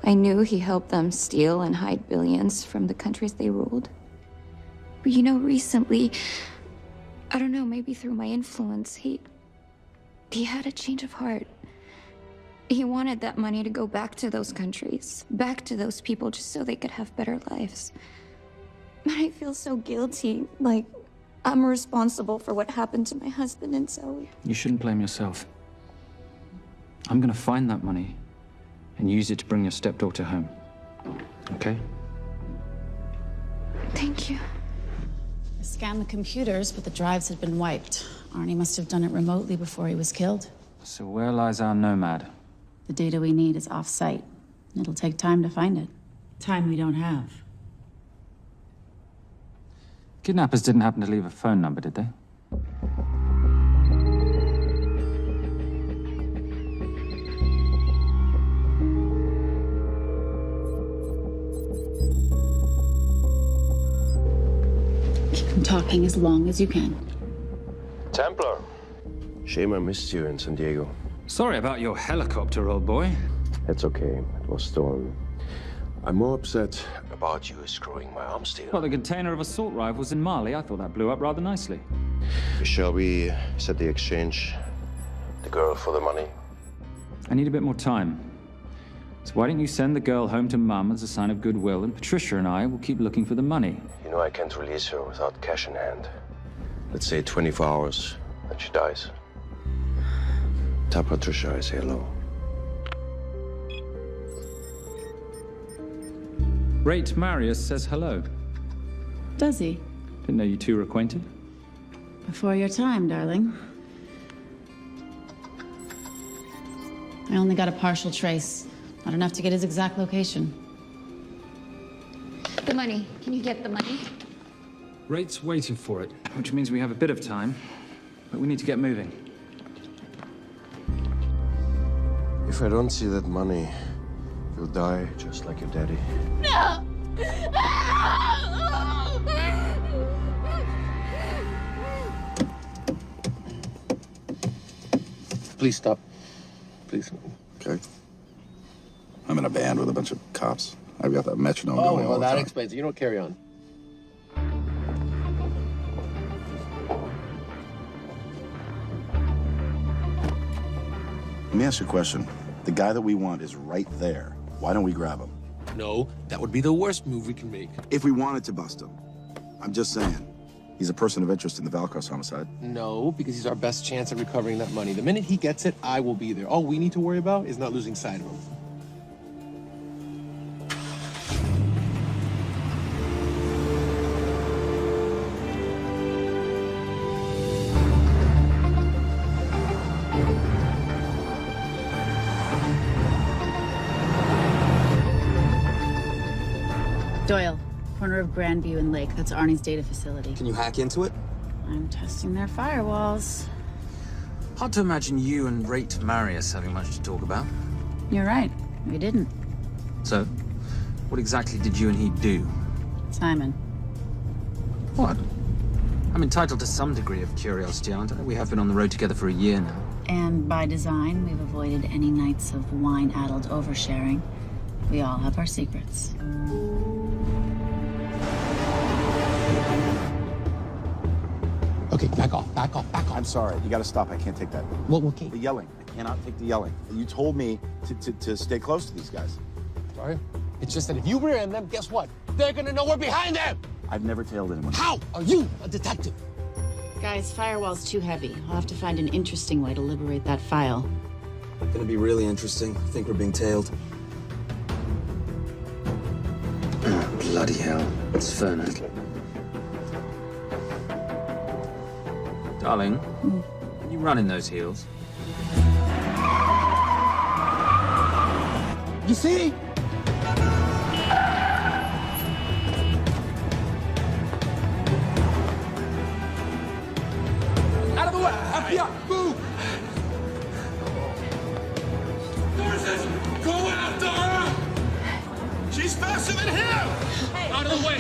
I knew he helped them steal and hide billions from the countries they ruled. But you know, recently, I don't know, maybe through my influence, he had a change of heart. He wanted that money to go back to those countries, back to those people, just so they could have better lives. But I feel so guilty, like I'm responsible for what happened to my husband and Zoe. You shouldn't blame yourself. I'm gonna find that money and use it to bring your stepdaughter home. Okay? Thank you. I scanned the computers, but the drives had been wiped. Arnie must have done it remotely before he was killed. So where lies our nomad? The data we need is off-site. It'll take time to find it. Time we don't have. Kidnappers didn't happen to leave a phone number, did they? Keep them talking as long as you can. Templar. Shame I missed you in San Diego. Sorry about your helicopter, old boy. It's okay. It was stolen. I'm more upset about you screwing my arms deal. Well, the container of assault rifles in Mali, I thought that blew up rather nicely. Shall we set the exchange? The girl for the money? I need a bit more time. So why don't you send the girl home to Mum as a sign of goodwill, and Patricia and I will keep looking for the money. You know I can't release her without cash in hand. Let's say 24 hours, then she dies. Tell Patricia I say hello. Rate Marius says hello. Does he? Didn't know you two were acquainted. Before your time, darling. I only got a partial trace. Not enough to get his exact location. The money. Can you get the money? Rate's waiting for it, which means we have a bit of time, but we need to get moving. If I don't see that money, you'll die just like your daddy. No! Please stop. Please. Okay. I'm in a band with a bunch of cops. I've got that metronome Oh, going well, all the that time. explains it. You don't carry on. Let me ask you a question. The guy that we want is right there. Why don't we grab him? No, that would be the worst move we can make. If we wanted to bust him. I'm just saying. He's a person of interest in the Valcross homicide. No, because he's our best chance at recovering that money. The minute he gets it, I will be there. All we need to worry about is not losing sight of him. Doyle, corner of Grandview and Lake. That's Arnie's data facility. Can you hack into it? I'm testing their firewalls. Hard to imagine you and Rate Marius having much to talk about. You're right. We didn't. So, what exactly did you and he do? Simon. What? I'm entitled to some degree of curiosity, aren't I? We have been on the road together for a year now. And by design, we've avoided any nights of wine-addled oversharing. We all have our secrets. Okay, back off, back off, back off. I'm sorry. You gotta stop. I can't take that. Well, okay. The yelling. I cannot take the yelling. You told me to stay close to these guys. Sorry? It's just that if you rear end them, guess what? They're gonna know we're behind them! I've never tailed anyone. How are you a detective? Guys, firewall's too heavy. I'll have to find an interesting way to liberate that file. Gonna be really interesting. I think we're being tailed. The Bloody hell. It's Fernet. Darling, can you run in those heels? You see? Out of the way! Up here! Move! Go after her! She's faster than him! Out of the way!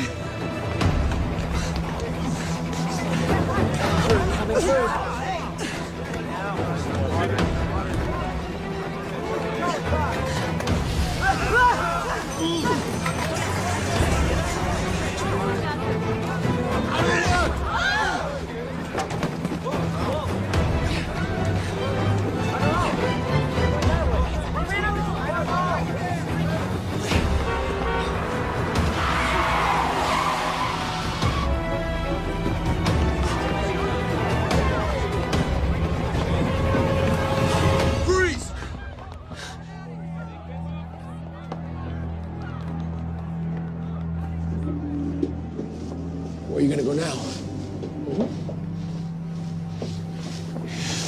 Freeze! Where are you gonna go now?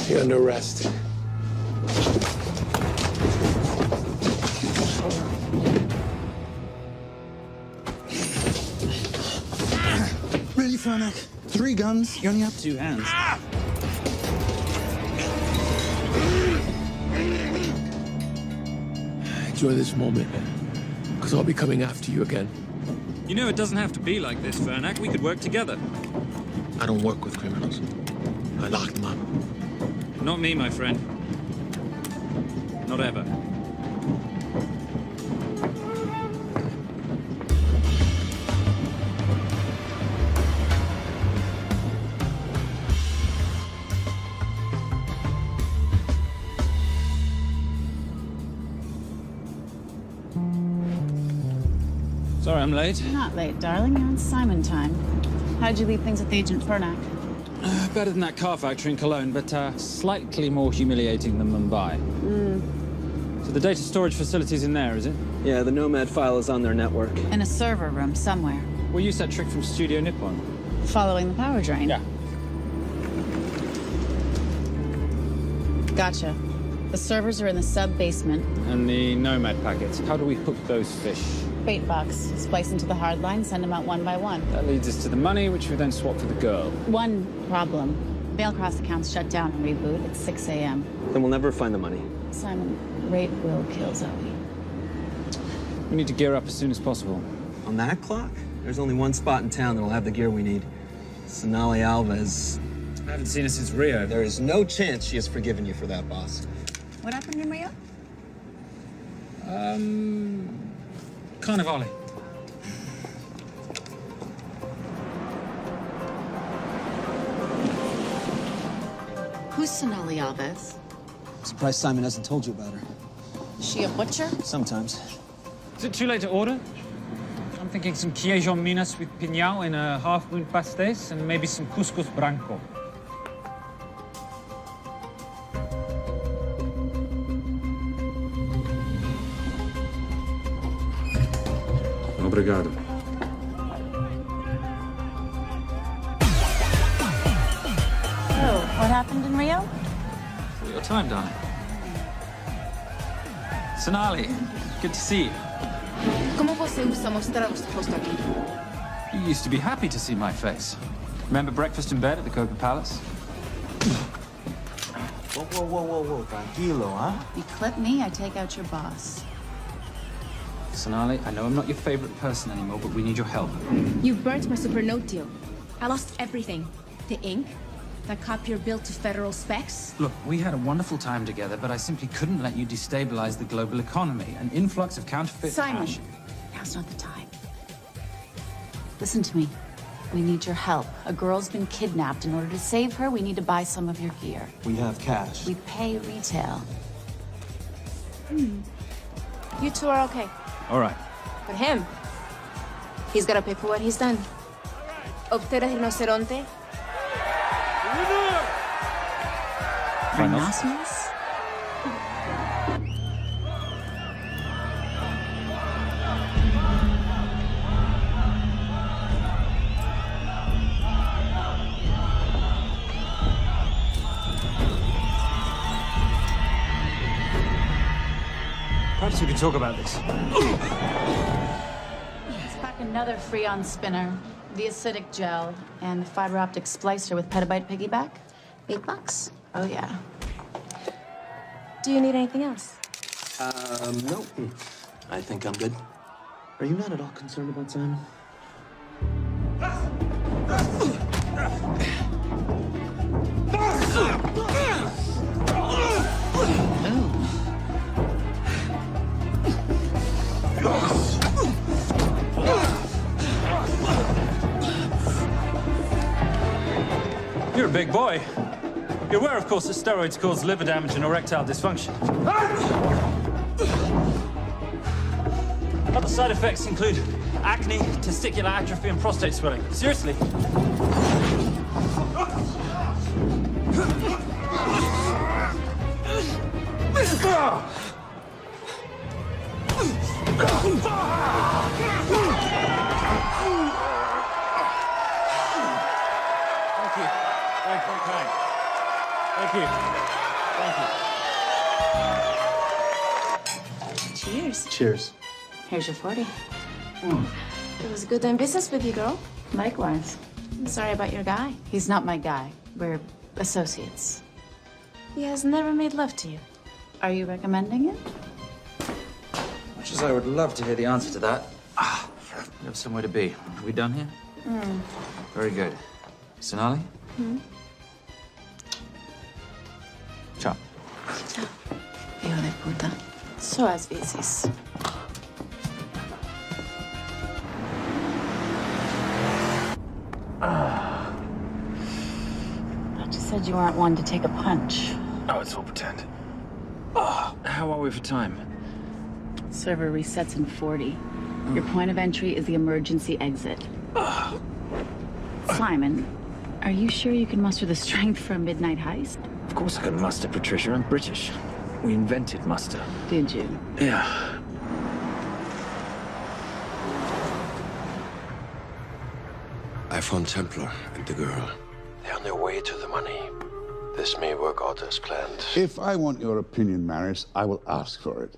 You're under arrest. Really, Fernac? 3 guns? You only have 2 hands. Enjoy this moment, because I'll be coming after you again. You know, it doesn't have to be like this, Fernac. We could work together. I don't work with criminals. I lock them up. Not me, my friend. Not ever. Sorry I'm late. You're not late, darling. You're on Simon time. How'd you leave things with Agent Fernac? Better than that car factory in Cologne, but slightly more humiliating than Mumbai. So the data storage facility's in there, is it? Yeah, the Nomad file is on their network. In a server room somewhere. Well, use that trick from Studio Nippon. Following the power drain. Yeah. Gotcha. The servers are in the sub-basement. And the Nomad packets. How do we hook those fish? Bait box. Splice into the hard line, send them out one by one. That leads us to the money, which we then swap for the girl. One problem. Mailcross accounts shut down and reboot at 6 a.m. Then we'll never find the money. Simon, rape will kill Zoe. We need to gear up as soon as possible. On that clock? There's only one spot in town that'll have the gear we need. Sonali Alves. I haven't seen her since Rio. There is no chance she has forgiven you for that, boss. What happened in Rio? Carnivale. Who's Sonali Alves? Surprised Simon hasn't told you about her. Is she a butcher? Sometimes. Is it too late to order? I'm thinking some queijo minas with piñao in a half-moon pastéis and maybe some couscous branco. Obrigado. Oh, what happened in Rio? Your time, darling. Sonali, good to see you. ¿Cómo você usa mostrar o seu rosto aqui? You used to be happy to see my face. Remember breakfast in bed at the Coca Palace? Whoa. Tranquilo, huh? You clip me, I take out your boss. Sonali, I know I'm not your favorite person anymore, but we need your help. You've burnt my supernote deal. I lost everything. The ink, that copier built to federal specs. Look, we had a wonderful time together, but I simply couldn't let you destabilize the global economy. An influx of counterfeit Simon, cash. now's not the time. Listen to me. We need your help. A girl's been kidnapped. In order to save her, we need to buy some of your gear. We have cash. We pay retail. You two are okay. All right. But him, he's gotta pay for what he's done. Obter el rinoceronte. Rhinoceros? Perhaps we can talk about this. Let's pack another Freon spinner, the acidic gel, and the fiber optic splicer with petabyte piggyback. $8. Oh, yeah. Do you need anything else? No. I think I'm good. Are you not at all concerned about Simon? You're a big boy. You're aware, of course, that steroids cause liver damage and erectile dysfunction. Other side effects include acne, testicular atrophy, and prostate swelling. Seriously. Thank you. Thank you. Thank you. Thank you. Cheers. Cheers. Here's your 40. It was good doing business with you, girl. Likewise. I'm sorry about your guy. He's not my guy. We're associates. He has never made love to you. Are you recommending it? Much as I would love to hear the answer to that, we have somewhere to be. Are we done here? Very good. Sonali? Ciao. Hijo de puta. So as veces. But you said you weren't one to take a punch. Oh, it's all pretend. How are we for time? Server resets in 40. Your point of entry is the emergency exit. Simon, are you sure you can muster the strength for a midnight heist? Of course I can muster, Patricia. I'm British. We invented muster. Did you? Yeah. I found Templar and the girl. They're on their way to the money. This may work out as planned. If I want your opinion, Maris, I will ask for it.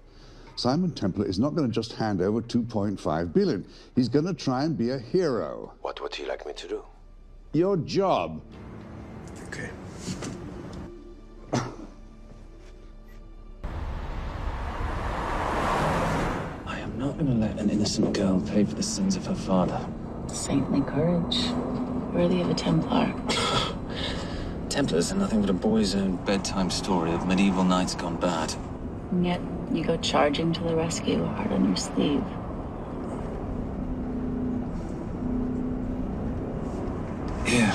Simon Templar is not going to just hand over 2.5 billion. He's going to try and be a hero. What would he like me to do? Your job. Okay. I am not going to let an innocent girl pay for the sins of her father. Saintly courage. Worthy of a Templar. Templars are nothing but a boy's own bedtime story of medieval knights gone bad. And yet, you go charging to the rescue, heart on your sleeve. Yeah.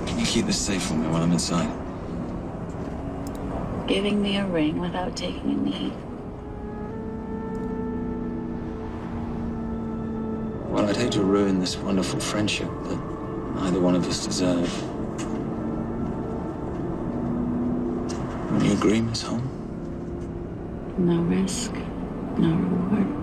Can you keep this safe from me while I'm inside? Giving me a ring without taking a knee. Well, I'd hate to ruin this wonderful friendship that neither one of us deserve. Will you agree, Miss Holm? No risk, no reward.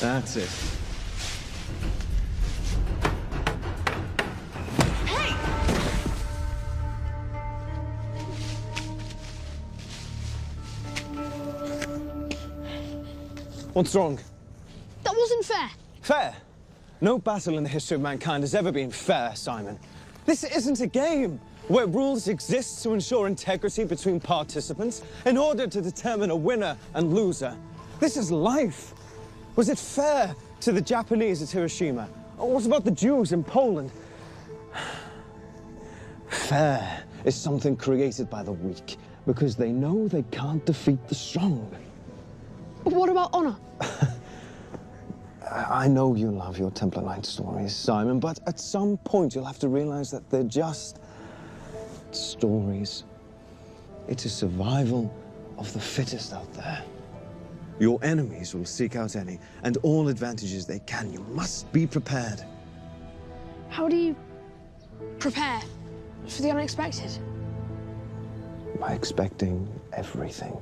That's it. What's wrong? That wasn't fair. Fair? No battle in the history of mankind has ever been fair, Simon. This isn't a game where rules exist to ensure integrity between participants in order to determine a winner and loser. This is life. Was it fair to the Japanese at Hiroshima? Or what about the Jews in Poland? Fair is something created by the weak because they know they can't defeat the strong. But what about honor? I know you love your Templar Knight stories, Simon, but at some point you'll have to realize that they're just stories. It is survival of the fittest out there. Your enemies will seek out any and all advantages they can. You must be prepared. How do you prepare for the unexpected? By expecting everything.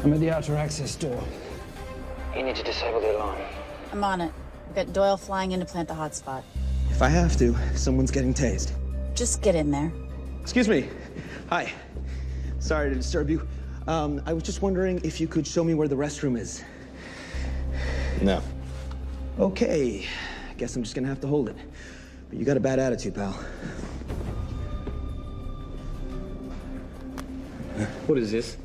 I'm at the outer access door. You need to disable the alarm. I'm on it. Get Doyle flying in to plant the hotspot. If I have to, someone's getting tased. Just get in there. Excuse me. Hi. Sorry to disturb you. I was just wondering if you could show me where the restroom is. No. Okay. Guess I'm just gonna have to hold it. But you got a bad attitude, pal. What is this?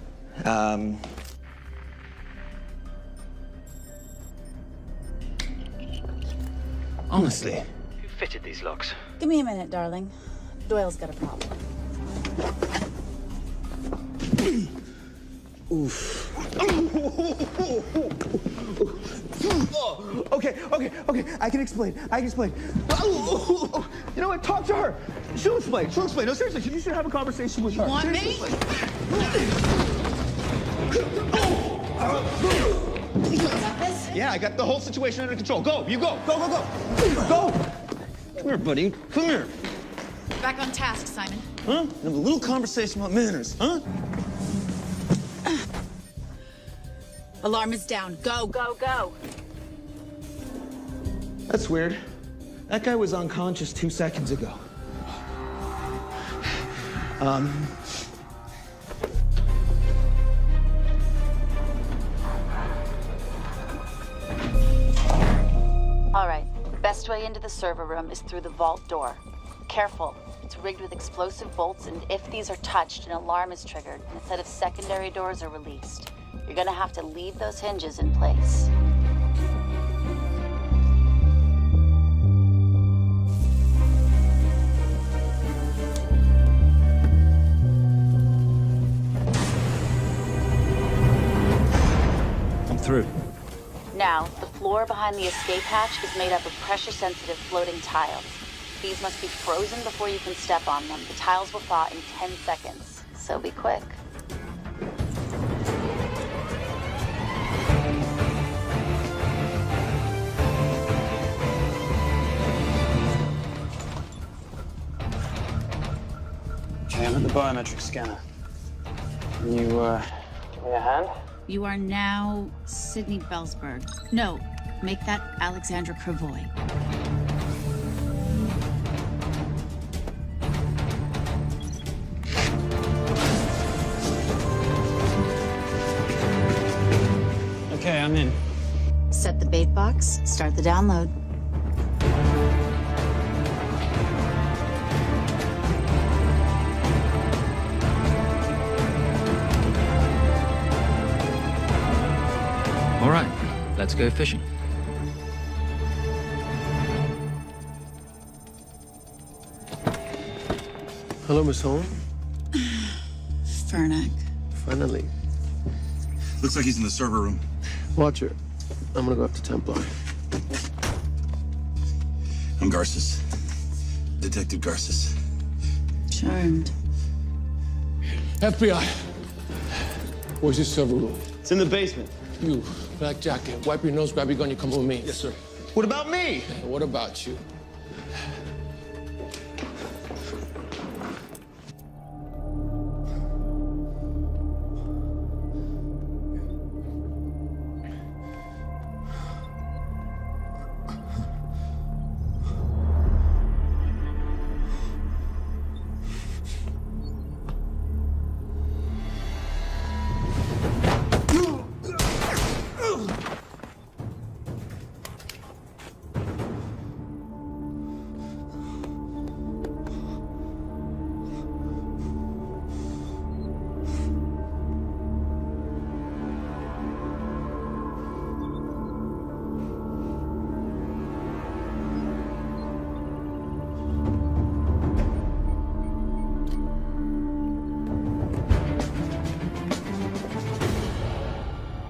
Honestly. Who fitted these locks? Give me a minute, darling. Doyle's got a problem. Oof. Okay. I can explain. You know what? Talk to her. She'll explain. No, seriously, you should have a conversation with her. You want me? Yeah, I got the whole situation under control. Go, you go. Go. Come here, buddy. Come here. Back on task, Simon. Huh? Have a little conversation about manners, huh? Alarm is down. Go. That's weird. That guy was unconscious 2 seconds ago. All right. Best way into the server room is through the vault door. Careful. It's rigged with explosive bolts, and if these are touched, an alarm is triggered, and a set of secondary doors are released. You're gonna have to leave those hinges in place. I'm through. Now, the floor behind the escape hatch is made up of pressure-sensitive floating tiles. These must be frozen before you can step on them. The tiles will thaw in 10 seconds, so be quick. Okay, I'm at the biometric scanner. Can you, give me a hand? You are now Sydney Bellsberg. No, make that Alexandra Cravoy. Okay, I'm in. Set the bait box, start the download. All right, let's go fishing. Hello, Miss Holm. Fernac. Finally. Looks like he's in the server room. Watcher, I'm gonna go up to Templar. I'm Garces. Detective Garces. Charmed. FBI. Where's your server room? It's in the basement. You, black jacket, wipe your nose, grab your gun, you come with me. Yes, sir. What about me? And what about you?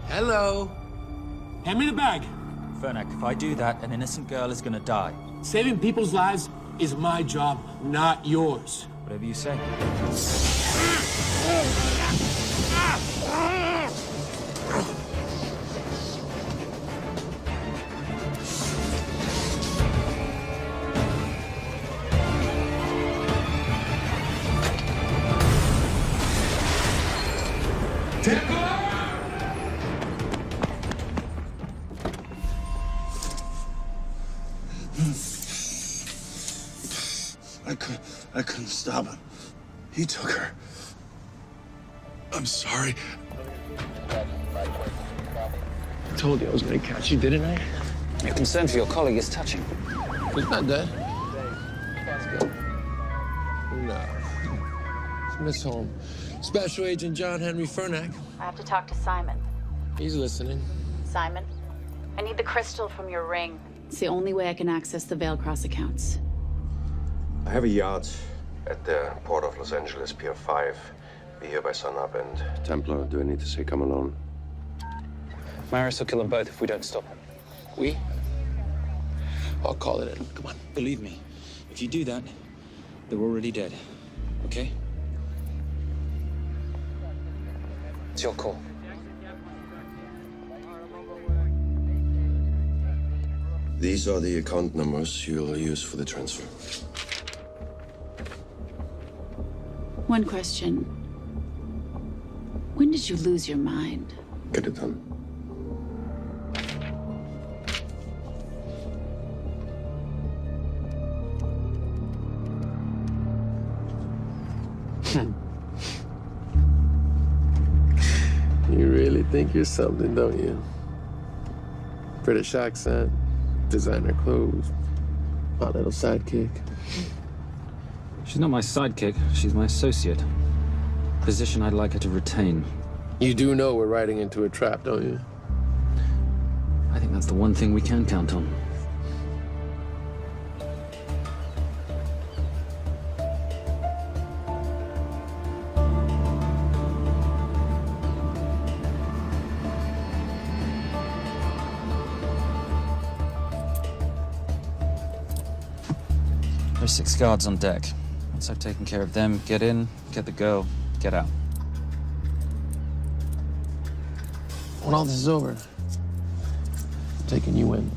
Hello. Hand me the bag. Fernac, if I do that, an innocent girl is gonna die. Saving people's lives is my job, not yours. Whatever you say. I couldn't stop him. He took her. I'm sorry. I told you I was gonna catch you, didn't I? Your concern for your colleague is touching. He's not dead. No. It's Miss Holmes. Special Agent John Henry Fernack. I have to talk to Simon. He's listening. Simon, I need the crystal from your ring. It's the only way I can access the Veilcross accounts. I have a yacht at the port of Los Angeles, Pier 5. Be here by sunup, and Templar, do I need to say come alone? Maris will kill them both if we don't stop him. We? I'll call it in. Come on. Believe me, if you do that, they're already dead. Okay? It's your call. These are the account numbers you'll use for the transfer. One question. When did you lose your mind? Get it done. You really think you're something, don't you? British accent, designer clothes, my little sidekick. She's not my sidekick. She's my associate. Position I'd like her to retain. You do know we're riding into a trap, don't you? I think that's the one thing we can count on. There's 6 guards on deck. Once I've taken care of them, get in, get the girl, get out. When all this is over, I'm taking you in.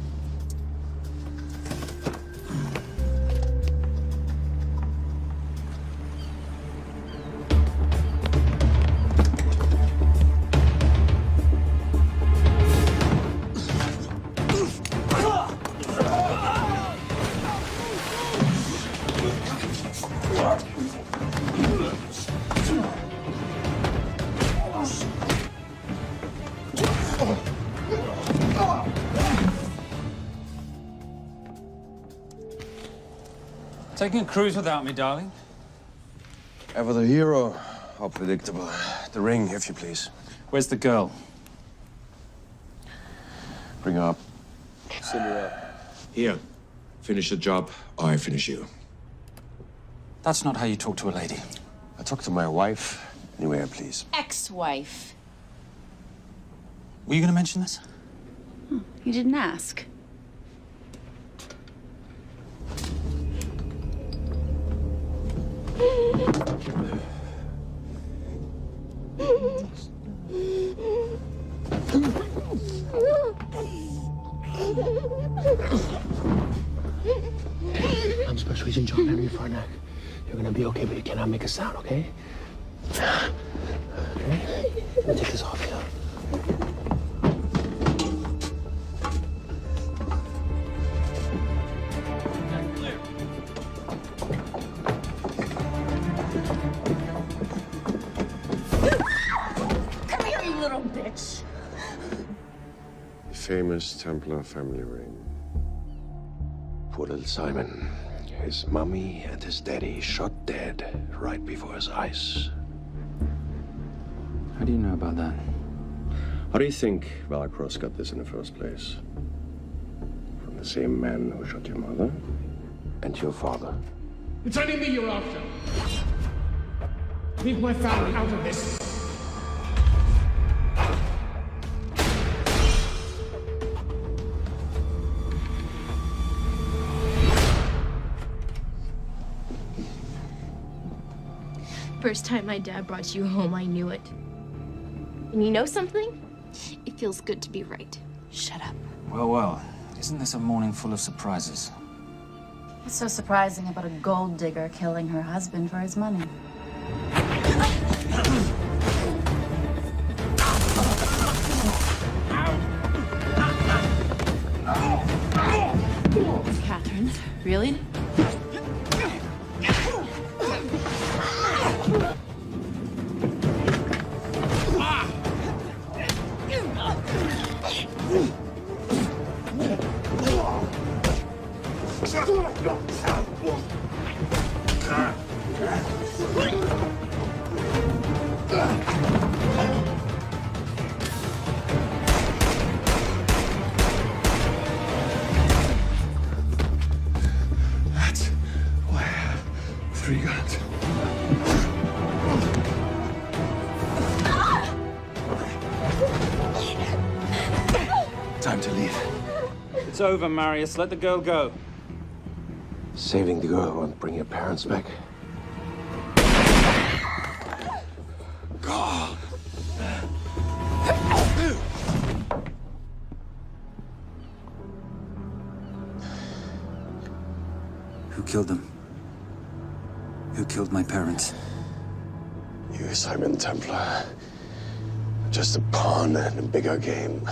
Taking a cruise without me, darling? Ever the hero? How predictable. The ring, if you please. Where's the girl? Bring her up. Send her up. Here. Finish the job, or I finish you. That's not how you talk to a lady. I talk to my wife anywhere, please. Ex-wife. Were you going to mention this? You didn't ask. I'm Special Agent John Henry Fernack. You're gonna be okay, but you cannot make a sound, okay? Okay? Let me take this off you. Come here, you little bitch. Famous Templar family ring. Poor little Simon. His mummy and his daddy shot dead right before his eyes. How do you know about that? How do you think Veilcross got this in the first place? From the same man who shot your mother and your father. It's only me you're after. Leave my family out of this. First time my dad brought you home, I knew it. And you know something? It feels good to be right. Shut up. Well, well. Isn't this a morning full of surprises? What's so surprising about a gold digger killing her husband for his money? Catherine, really? That's why I have 3 guns. Time to leave. It's over, Marius. Let the girl go. Saving the girl won't bring your parents back. God. Who killed them? Who killed my parents? You, Simon Templar. Just a pawn in a bigger game.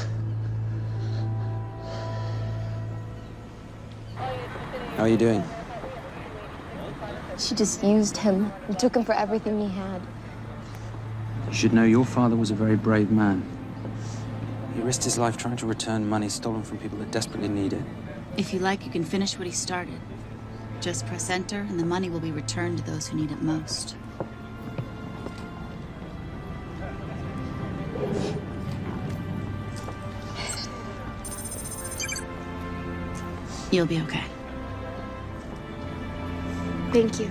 How are you doing? She just used him and took him for everything he had. You should know your father was a very brave man. He risked his life trying to return money stolen from people that desperately need it. If you like, you can finish what he started. Just press enter, and the money will be returned to those who need it most. You'll be okay. Thank you.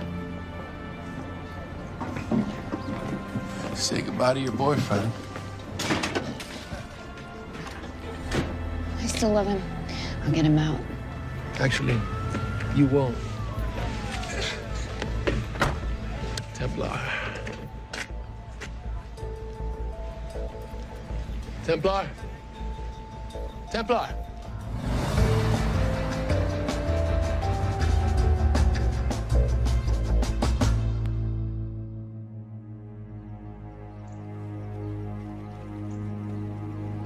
Say goodbye to your boyfriend. I still love him. I'll get him out. Actually, you won't. Templar. Templar. Templar.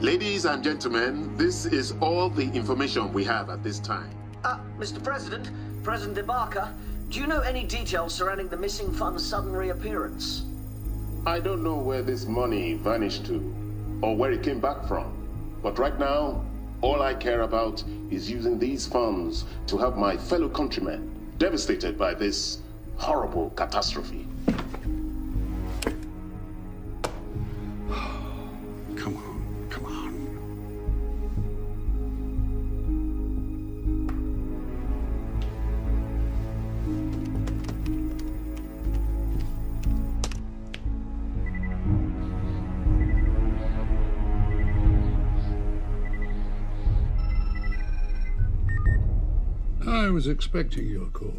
Ladies and gentlemen, this is all the information we have at this time. Mr. President, President Ibaka, do you know any details surrounding the missing fund's sudden reappearance? I don't know where this money vanished to, or where it came back from. But right now, all I care about is using these funds to help my fellow countrymen devastated by this horrible catastrophe. Come on, come on. I was expecting your call.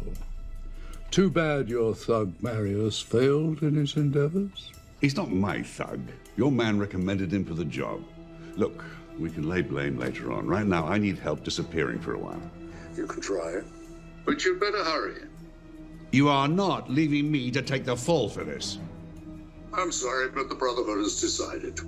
Too bad your thug Marius failed in his endeavors. He's not my thug. Your man recommended him for the job. Look, we can lay blame later on. Right now, I need help disappearing for a while. You can try, but you'd better hurry. You are not leaving me to take the fall for this. I'm sorry, but the Brotherhood has decided.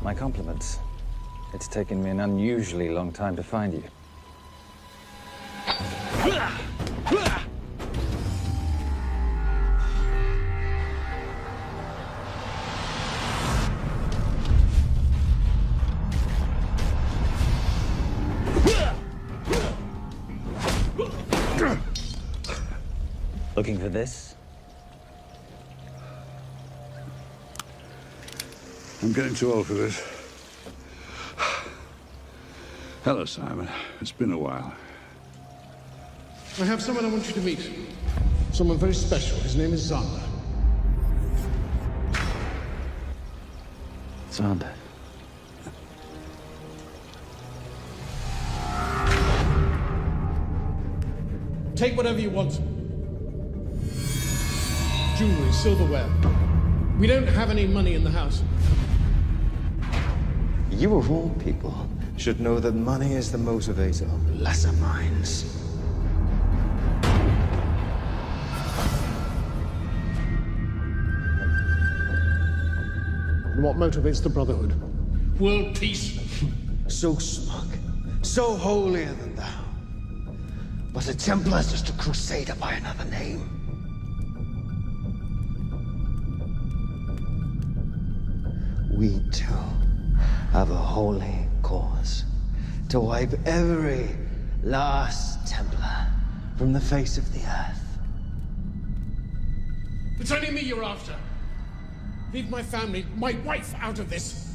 My compliments. It's taken me an unusually long time to find you. Looking for this? I'm getting too old for this. Hello, Simon. It's been a while. I have someone I want you to meet. Someone very special. His name is Zander. Zander. Take whatever you want. Jewelry, silverware. We don't have any money in the house. You of all people should know that money is the motivator of lesser minds. And what motivates the Brotherhood? World peace. So smug, so holier than thou. But a Templar's just a crusader by another name. We too have a holy cause to wipe every last Templar from the face of the earth. It's only me you're after. Leave my family, my wife, out of this.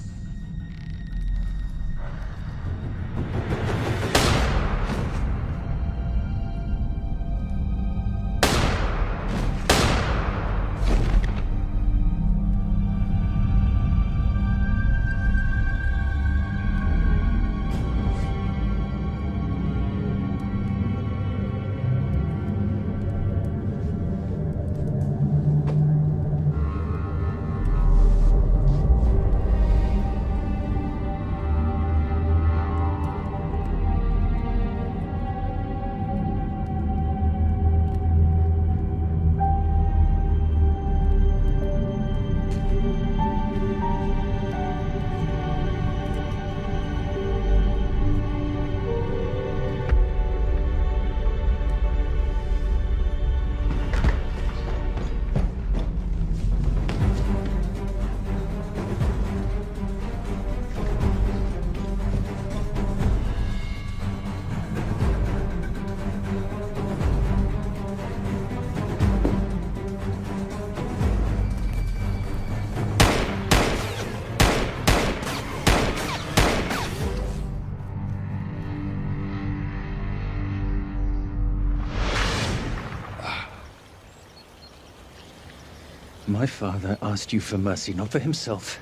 My father asked you for mercy, not for himself,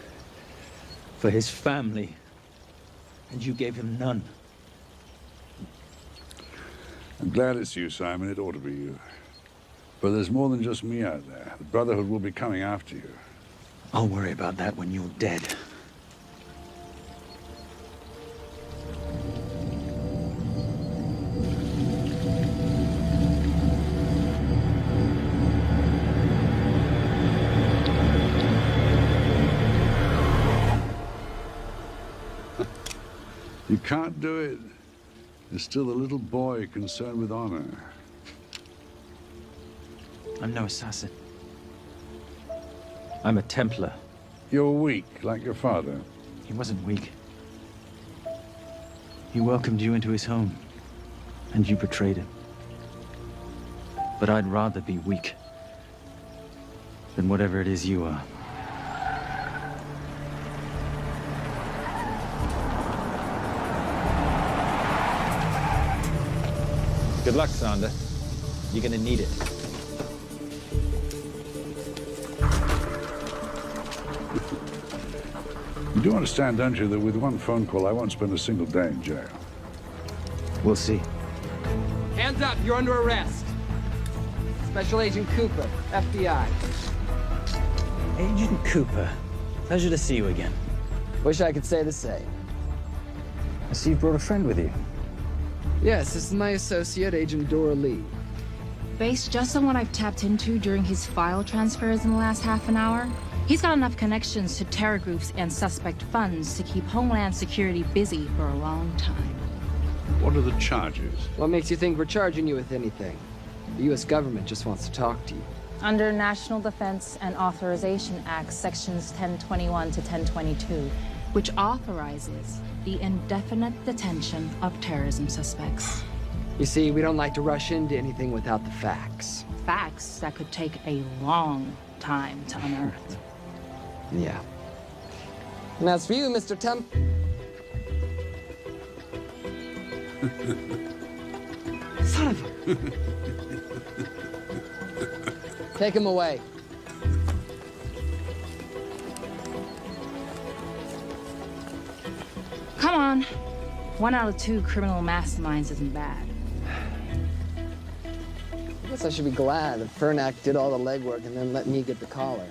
for his family, and you gave him none. I'm glad it's you, Simon. It ought to be you. But there's more than just me out there. The Brotherhood will be coming after you. I'll worry about that when you're dead. You can't do it. There's still a little boy concerned with honor. I'm no assassin. I'm a Templar. You're weak, like your father. He wasn't weak. He welcomed you into his home, and you betrayed him. But I'd rather be weak than whatever it is you are. Good luck, Sander. You're gonna need it. You do understand, don't you, that with one phone call, I won't spend a single day in jail. We'll see. Hands up, you're under arrest. Special Agent Cooper, FBI. Agent Cooper, pleasure to see you again. Wish I could say the same. I see you brought a friend with you. Yes, this is my associate, Agent Dora Lee. Based just on what I've tapped into during his file transfers in the last half an hour, he's got enough connections to terror groups and suspect funds to keep Homeland Security busy for a long time. What are the charges? What makes you think we're charging you with anything? The U.S. government just wants to talk to you. Under National Defense and Authorization Act, Sections 1021 to 1022, which authorizes the indefinite detention of terrorism suspects. You see, we don't like to rush into anything without the facts. Facts that could take a long time to unearth. Yeah. And as for you, Mr. Temp... Son of a... Take him away. Come on. 1 out of 2 criminal masterminds isn't bad. guess I should be glad that Fernak did all the legwork and then let me get the collar.